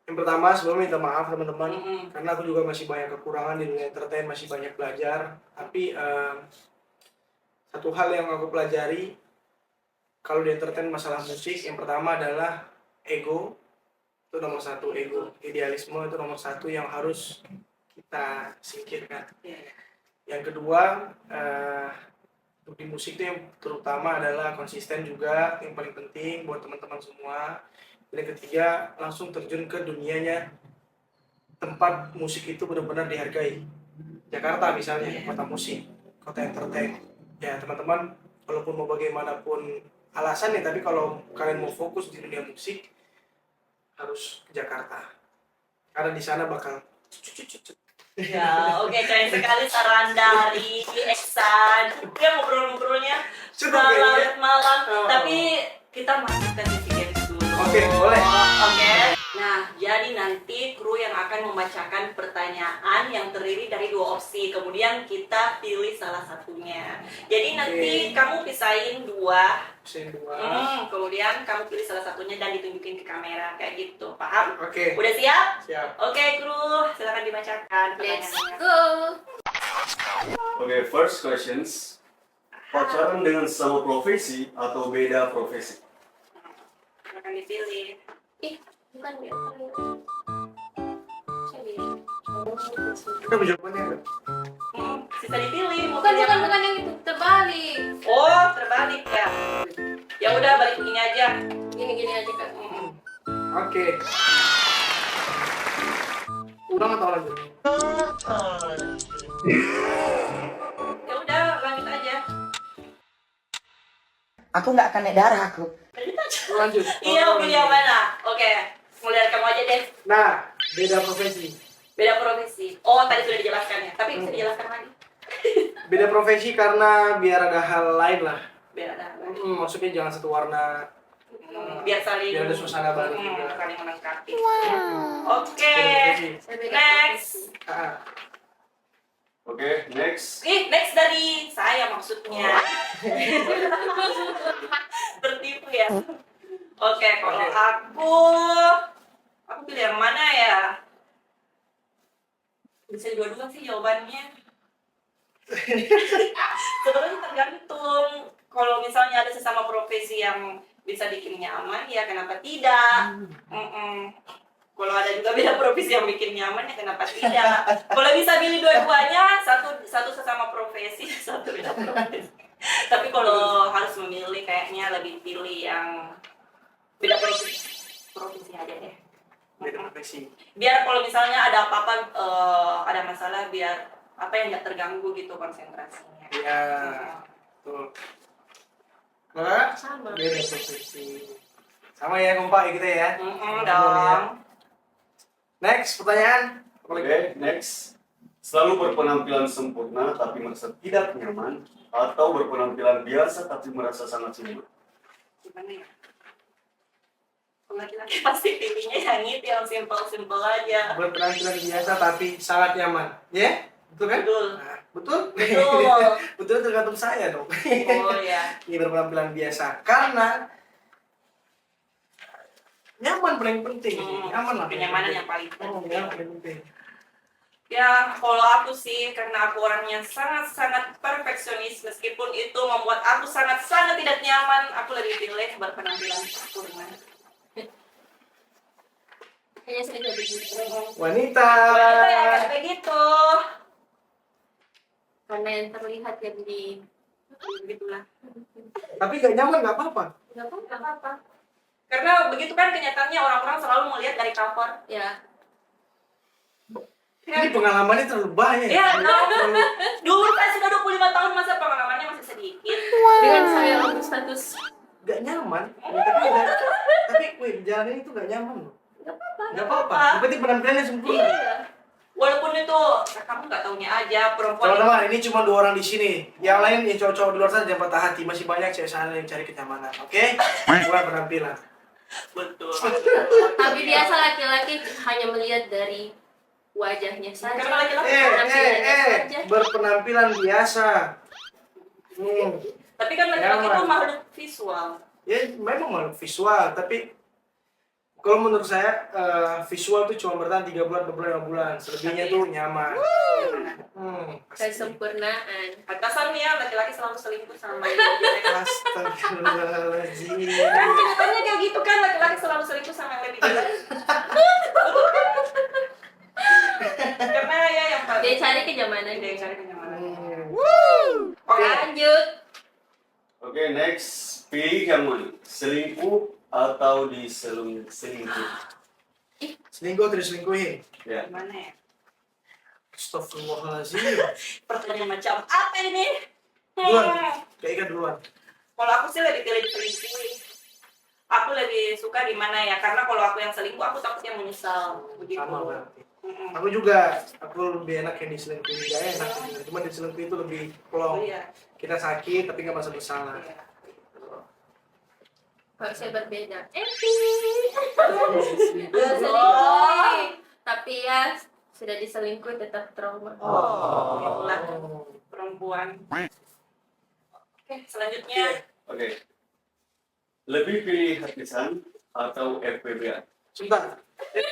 Yang pertama sebelumnya minta maaf teman-teman, karena aku juga masih banyak kekurangan di dunia entertain, masih banyak belajar. Tapi satu hal yang aku pelajari kalau di entertain masalah musik, yang pertama adalah ego. Itu nomor 1, ego. Idealisme itu nomor 1 yang harus kita singkirkan. Yang kedua, untuk di musik itu yang terutama adalah konsisten juga, yang paling penting buat teman-teman semua. Dan yang ketiga, langsung terjun ke dunianya tempat musik itu benar-benar dihargai. Jakarta misalnya, kota musik, kota entertain. Ya teman-teman, walaupun mau bagaimanapun alasannya, tapi kalau kalian mau fokus di dunia musik, harus ke Jakarta. Karena di sana bakal Ya, oke, keren sekali saran dari Eksan. Ya ngobrol-ngobrolnya Cukup malam ya? malam, Oh. tapi kita masukkan di games dulu. Oke, boleh. Oke. Nah, jadi nanti kru yang akan membacakan pertanyaan yang terdiri dari 2 opsi. Kemudian kita pilih salah satunya. Jadi nanti kamu pisahin 2. Mesin 2. Kemudian kamu pilih salah satunya dan ditunjukin ke kamera kayak gitu. Paham? Oke. Udah siap? Siap. Oke, kru, silakan dibacakan Let's pertanyaannya. go. Oke, first questions. Pacaran dengan sama profesi atau beda profesi? Silakan dipilih. Ih, bukan dia. Saya bilang. Kita jawabannya ada. Sisa dipilih. Mau Bukan, pilih bukan, yang bukan yang itu terbalik. mana? Oh, terbalik ya. Ya udah balik begini aja. Gini-gini aja kan. Oke. Ulang atau lanjut? Ya udah lanjut aja. Aku nggak akan naik darah aku. Lanjut aja. Lanjut. Iya, mau pilih yang mana? Oke, mulai dari kamu aja deh. Nah, beda profesi. Beda profesi. Oh, tadi sudah dijelaskan ya. Tapi bisa dijelaskan lagi. Beda profesi karena biar ada hal lain lah. Biar ada. Maksudnya jangan satu warna. Biar saling. Biar ada suasana baru juga. Saling melengkapi. Oke. Beda profesi. Saya beda Next. profesi. Ah, Oke, next. Next dari saya maksudnya. Tertipu ya. Oke, kalau aku pilih yang mana ya? Bisa dua-dua sih jawabannya. Sebenarnya tergantung. Kalau misalnya ada sesama profesi yang bisa bikin nyaman, ya kenapa tidak? Kalau ada juga beda profesi yang bikin nyaman, ya kenapa tidak? Kalau bisa pilih dua-duanya, satu sesama profesi, satu beda profesi. Tapi kalau harus memilih, kayaknya lebih pilih yang beda profesi aja deh. beda profesi. Biar kalau misalnya ada apa-apa, ada masalah, biar apa yang nggak terganggu gitu konsentrasinya. Ya, betul. Nah, Sama. beda profesi. Sama ya kompak ya kita ya. Dong. Next pertanyaan. Oke, next. Selalu berpenampilan sempurna tapi merasa tidak nyaman atau berpenampilan biasa tapi merasa sangat sibuk? Gimana ya? Kalau laki-laki pasti pilihnya yang itu, yang simple-simple aja. Berpenampilan biasa tapi sangat nyaman. Ya? Betul kan? Betul. Nah, betul? Betul. Betul tergantung saya dong. Oh ya. Ini berpenampilan biasa karena nyaman paling penting. Nyaman lah. Kenyamanan yang paling Oh, penting. ya, paling penting. Ya, kalau aku sih, karena aku orangnya sangat-sangat perfeksionis, meskipun itu membuat aku sangat-sangat tidak nyaman, aku lebih pilih berpenampilan sempurna. Kayaknya sering kayak begitu. Wanita. Wanita ya kayak gitu. Karena yang terlihat yang di Begitulah. Tapi gak nyaman gak apa-apa. nggak apa-apa. Karena begitu kan kenyataannya orang-orang selalu melihat dari cover. Ya. Ini pengalamannya terlalu banyak. Ya, dulu kan sudah 25 tahun, masa pengalamannya masih sedikit. Dengan saya untuk status Gak nyaman. Tapi wait, jalanin itu gak nyaman loh. nggak apa-apa. Gak apa-apa. Yang penting penampilannya sempurna. Iya. Walaupun itu kamu nggak taunya aja perempuan. Teman-teman, ini cuma 2 orang di sini. Yang lain yang cowok-cowok di luar sana jangan patah hati. Masih banyak cewek sana yang cari kenyamanan. Oke? Bukan penampilan. Betul. Tapi biasa laki-laki hanya melihat dari wajahnya saja. Karena laki-laki penampilannya saja. Berpenampilan biasa. Tapi kan laki-laki itu makhluk visual. Ya memang makhluk visual, tapi kalau menurut saya visual tuh cuma bertahan 3 bulan, 2 bulan, 5 bulan. Selebihnya tuh nyaman. Kesempurnaan. Pantasan nih ya, laki-laki selalu selingkuh sama Astagfirullahaladzim. kan kenyataannya kayak gitu kan, laki-laki selalu selingkuh sama yang lebih jelek. Karena ya yang paling Dia cari kenyamanan. dia cari kenyamanan. Oke, lanjut. Oke, next. Pilih yang mana? Selingkuh atau diselingkuh? Selingkuh atau diselingkuhin? Ya. Gimana ya? Astagfirullahaladzim. Pertanyaan macam apa ini? Duluan, Kak Ika duluan. Kalau aku sih lebih pilih diselingkuhi. Aku lebih suka gimana ya? Karena kalau aku yang selingkuh, aku takutnya menyesal. Begitu. Sama berarti. Aku juga, aku lebih enak yang diselingkuhi, gak enak. Cuma diselingkuhi itu lebih Oh plong. iya. Kita sakit tapi nggak merasa bersalah. Iya. Kalau saya berbeda. Selingkuh. Tapi ya sudah diselingkuh tetap trauma. Oh, itulah perempuan. Oke, selanjutnya. Oke. Lebih pilih HTSan atau FWB-an? Sebentar,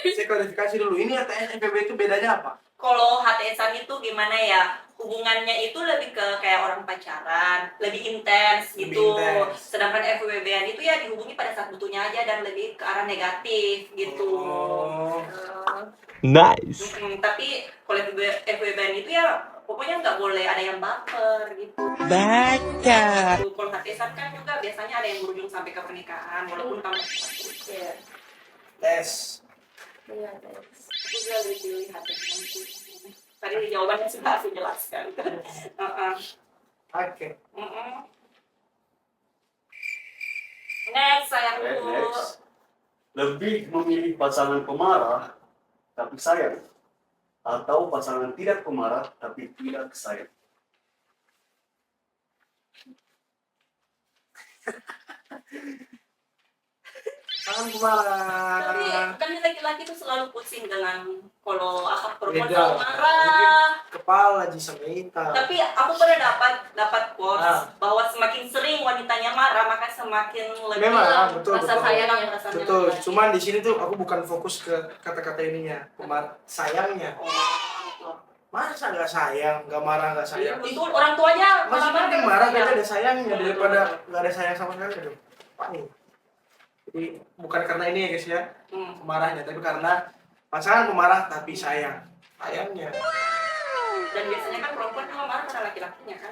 saya klarifikasi dulu. Ini HTS FPB itu bedanya apa? Kalau HTSan itu gimana ya? Hubungannya itu lebih ke kayak orang pacaran, lebih intens Lebih gitu. intens. Sedangkan FWB-an itu ya dihubungi pada saat butuhnya aja dan lebih ke arah negatif gitu. Oh. Nice. Tapi kalau FWB-an itu ya pokoknya nggak boleh ada yang baper gitu. Baca. Kalau HTSan kan juga biasanya ada yang berujung sampai ke pernikahan walaupun kamu Iya. Tes. Iya, guys. aku juga lebih pilih HTSan sih. Tadi jawabannya sudah aku jelaskan. Oke. Next, sayangku. Next. Lebih memilih pasangan pemarah tapi sayang atau pasangan tidak pemarah tapi tidak sayang? Tangan pemarah. Tapi kan laki-laki tuh selalu pusing dengan kalau perempuan Beda. selalu marah. Kepala Ji sama hitam. Tapi aku pernah dapat quotes Ah. bahwa semakin sering wanitanya marah maka semakin lebih Memang, betul, rasa betul. sayang rasanya. Betul. laki-laki. Cuman di sini tuh aku bukan fokus ke kata-kata ininya. Sayangnya. Oh, betul. Masa nggak sayang, nggak marah nggak sayang? Ih, Betul, orang tuanya masih marah-marah penting kan marah sayang. tapi ada sayangnya Betul, daripada betul. nggak ada sayang sama sekali. Aduh, panik. Jadi bukan karena ini ya guys ya, pemarahnya, tapi karena pasangan pemarah tapi sayang. Sayangnya. Dan biasanya kan perempuan kalau marah pada laki-lakinya kan.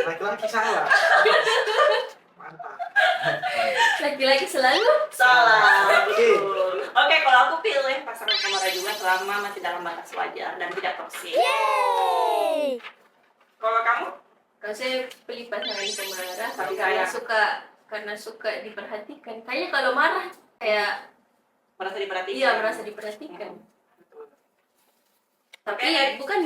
Laki-laki salah. Mantap. Laki-laki selalu Salah. Oke. Betul. Oke, kalau aku pilih pasangan pemarah juga selama masih dalam batas wajar dan tidak toksik. Kalau kamu? kalau saya pilih pasangan pemarah Tapi karena suka diperhatikan. Kayaknya kalau marah kayak Merasa diperhatikan? iya merasa diperhatikan. Tapi Oke. bukan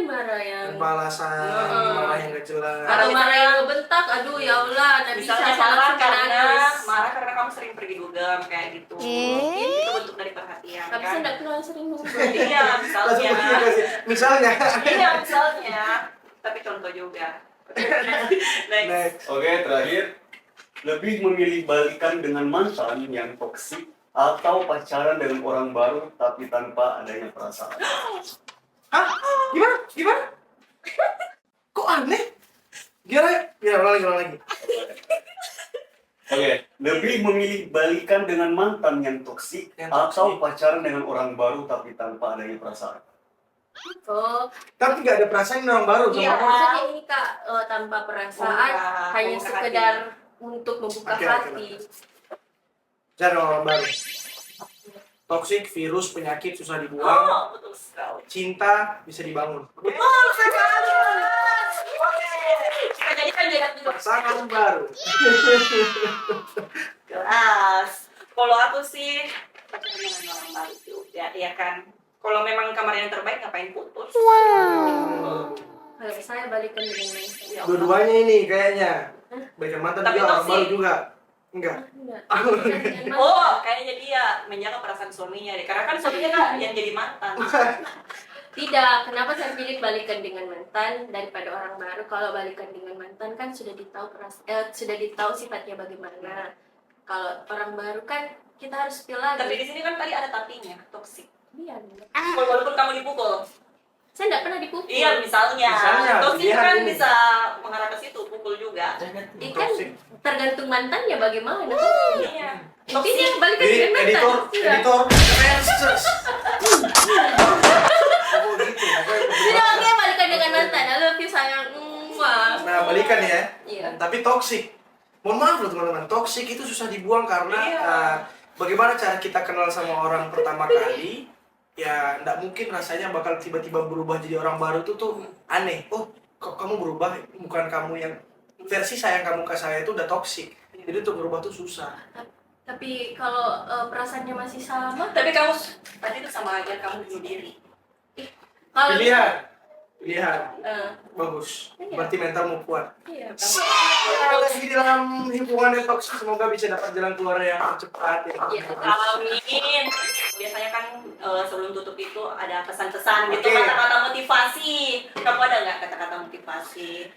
marah yang Tanpa alasan, marah yang nggak jelas. atau marah yang ngebentak. Aduh ya Allah, nggak bisa Misalnya saya marah langsung nangis. karena kamu sering pergi dugem kayak gitu. Itu bentuk dari perhatian. Tapi kan? saya nggak kenal sering ngomong. Iya, Langsung misalnya. begini kasih. Misalnya. Iya, misalnya. Tapi contoh juga. Next. Next. Oke, terakhir. Lebih memilih balikan dengan mantan yang toksik atau pacaran dengan orang baru tapi tanpa adanya perasaan? Hah? Gimana? Gimana? Kok aneh? Gimana? Ya, ulang lagi. Oke, lebih memilih balikan dengan mantan yang toksik Yang atau toksik. pacaran dengan orang baru tapi tanpa adanya perasaan? Oh, Tapi nggak ada perasaan orang baru sama Iya. kamu. maksudnya ini Kak tanpa perasaan, Enggak, hanya membuka sekedar untuk membuka Oke, hati. Cari orang baru. Toksik, virus, penyakit susah dibuang. Oh, betul sekali. Cinta bisa dibangun. Betul sekali. Oke. Kita jadikan jagat juga. Pasangan baru. Jelas. Kalau aku sih pacaran dengan orang baru juga, ya kan. Kalau memang kamar yang terbaik ngapain putus? Kalau saya balikan dengan mantan. Ya Allah. Dua-duanya ini kayaknya. Balikan mantan Tapi juga, orang toksik. baru juga. Enggak. Enggak. Oh, kayaknya dia menjaga perasaan suaminya deh. Karena kan suaminya kan yang jadi mantan. Tidak, kenapa saya pilih balikan dengan mantan daripada orang baru? Kalau balikan dengan mantan kan sudah ditahu sifatnya bagaimana. Kalau orang baru kan kita harus pilih lagi. Tapi di sini kan tadi ada tapinya, toksik. Iya. Walaupun kamu dipukul. Saya enggak pernah dipukul. Iya, misalnya. Toksik pilihan kan ini. bisa mengarah ke situ, pukul juga. Kan Toksik. tergantung mantannya bagaimana. Iya. Intinya balikan Jadi dengan mantan. editor, Sudah. editor. Oh gitu. Sudah oke balikan dengan mantan. I love you sayang. Mwah. Nah, balikan ya. Iya. Tapi toksik. Mohon maaf loh teman-teman, toksik itu susah dibuang karena Iya. bagaimana cara kita kenal sama orang pertama kali, ya nggak mungkin rasanya bakal tiba-tiba berubah jadi orang baru tuh aneh. Oh, kok kamu berubah? Bukan kamu yang versi sayang kamu ke saya itu udah toksik. Jadi untuk berubah tuh susah. Tapi kalau perasaannya masih sama, Tapi kamu tadi itu sama aja kamu bunuh diri. kalau Pilihan, bagus. Iya. Berarti mental mau kuat. iya, Ya, lagi dalam hubungan yang toksik, semoga bisa dapat jalan keluar yang cepat. Iya, Amin. Biasanya kan sebelum tutup itu ada pesan-pesan gitu, Oke. kata-kata motivasi. Kamu ada nggak kata-kata motivasi?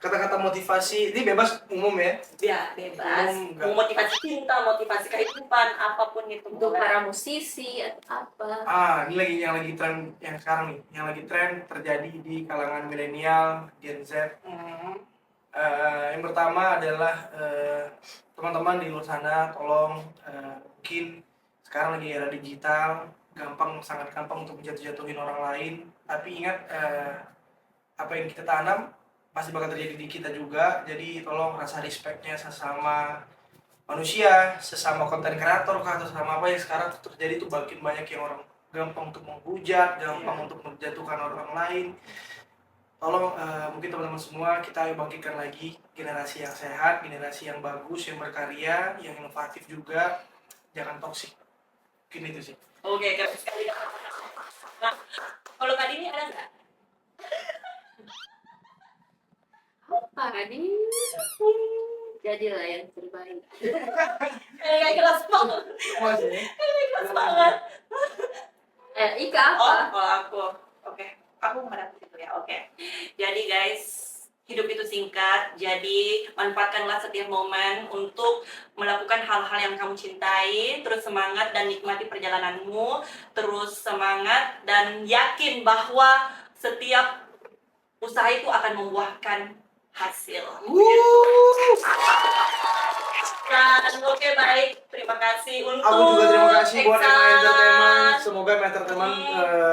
Kata-kata motivasi ini bebas umum ya. Ya, bebas. Enggak. Mau motivasi cinta, motivasi kehidupan, apapun itu. untuk boleh. para musisi atau apa. Ini yang lagi tren yang sekarang nih, yang lagi tren terjadi di kalangan milenial, Gen Z. Yang pertama adalah teman-teman di luar sana, tolong mungkin sekarang lagi era digital, sangat gampang untuk menjatuh-jatuhin orang lain. Tapi ingat apa yang kita tanam pasti bakal terjadi di kita juga. Jadi tolong rasa respectnya sesama manusia, sesama konten kreator atau sesama apa yang sekarang terjadi tuh makin banyak yang orang gampang untuk menghujat, gampang untuk menjatuhkan orang lain. Tolong mungkin teman-teman semua kita ayo bangkitkan lagi generasi yang sehat, generasi yang bagus, yang berkarya, yang inovatif juga, jangan toksik. Mungkin itu sih. Oke, keren sekali. Nah, kalau Kak Dini ada nggak? Apa nih? Jadilah yang terbaik. Kayak kelas banget. Kelas banget. Ika apa? Oh, kalau aku, oke, aku menghadapi itu ya, oke. Jadi guys, hidup itu singkat, jadi manfaatkanlah setiap momen untuk melakukan hal-hal yang kamu cintai, terus semangat dan nikmati perjalananmu, terus semangat dan yakin bahwa setiap usaha itu akan membuahkan hasil. Dan oke, baik, terima kasih untuk Aku juga terima kasih buat Eksan. Emma Entertainment. Semoga Emma Entertainment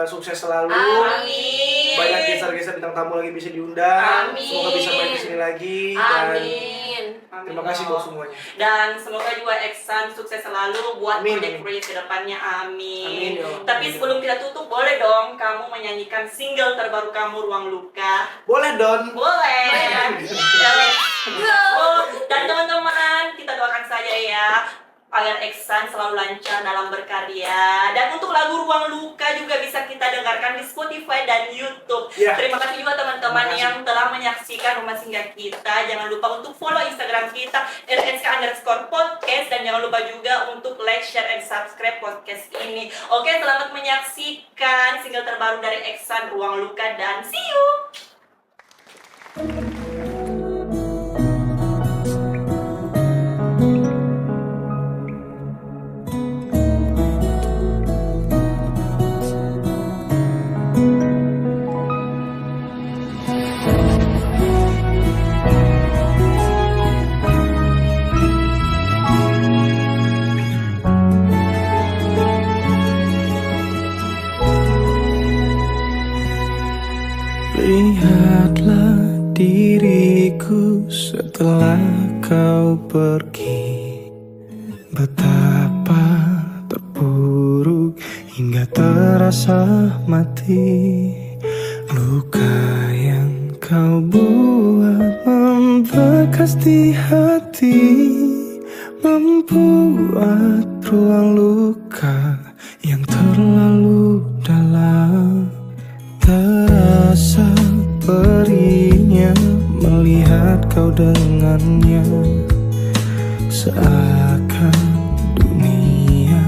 sukses selalu. Amin. Banyak geser-geser bintang tamu lagi bisa diundang. Amin. Semoga bisa main kesini lagi. Dan Amin. terima kasih buat semuanya. Dan semoga juga Eksan sukses selalu buat Amin. proyek-proyek kedepannya. Amin. Amin, ya Allah. Tapi sebelum kita tutup, boleh dong kamu menyanyikan single terbaru kamu, Ruang Luka. Boleh Don. Boleh. Oh, dan teman-teman, kita doakan saja ya agar Eksan selalu lancar dalam berkarya. Dan untuk lagu Ruang Luka juga bisa kita dengarkan di Spotify dan YouTube. Ya. Terima kasih juga teman-teman Terima kasih. yang telah menyaksikan Rumah Singgah kita. Jangan lupa untuk follow Instagram kita @rnsk_podcast, dan jangan lupa juga untuk like, share, and subscribe podcast ini. Oke, selamat menyaksikan single terbaru dari Eksan, Ruang Luka, dan see you. Lihatlah diriku setelah kau pergi, betapa terpuruk hingga terasa mati. Luka yang kau buat membekas di hati, membuat ruang luka yang terlalu dalam. Terasa perihnya melihat kau dengannya, seakan dunia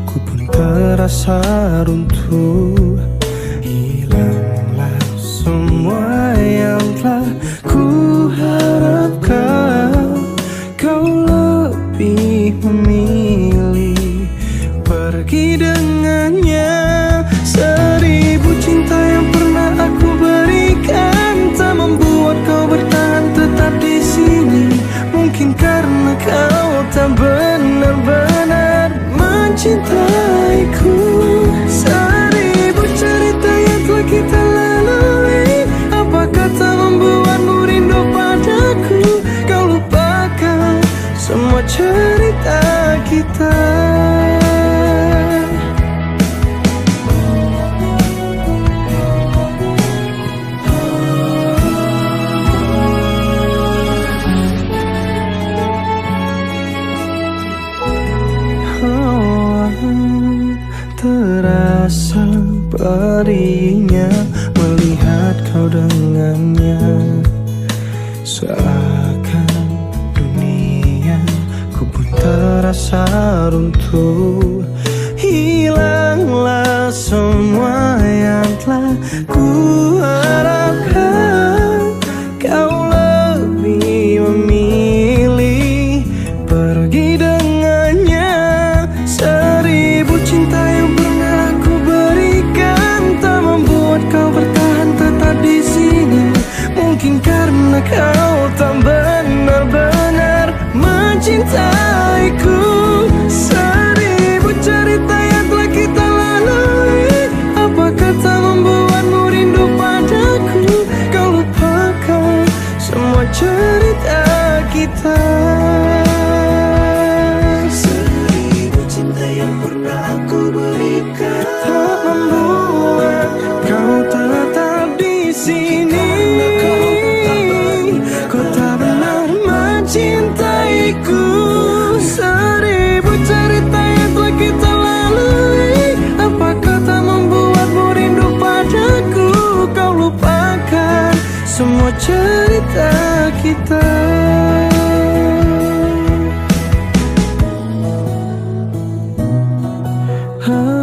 ku pun terasa runtuh. Hilanglah semua yang telah ku harapkan, kau lebih memilih pergi dengannya. Seribu cinta yang pernah aku berikan tak membuat kau bertahan tetap di sini. Mungkin karena kau tak benar-benar mencintaiku. Seribu cerita Seakan dunia ku pun terasa runtuh. Hilanglah semua yang telah ku harapkan. Kau lebih memilih pergi dengannya. 1000 cinta yang pernah ku berikan tak membuat kau bertahan tetap di sini. Mungkin karena kau tak benar-benar mencintaiku. 1000 cerita yang telah kita lalui, apakah tak membuatmu rindu padaku? Kau lupakan semua cerita kita. 1000 cinta yang pernah aku berikan tak membuat kau tetap di sini. Kau tak benar mencintaiku. 1000 cerita yang telah kita lalui, apakah tak membuatmu rindu padaku? Kau lupakan semua cerita kita. Ah.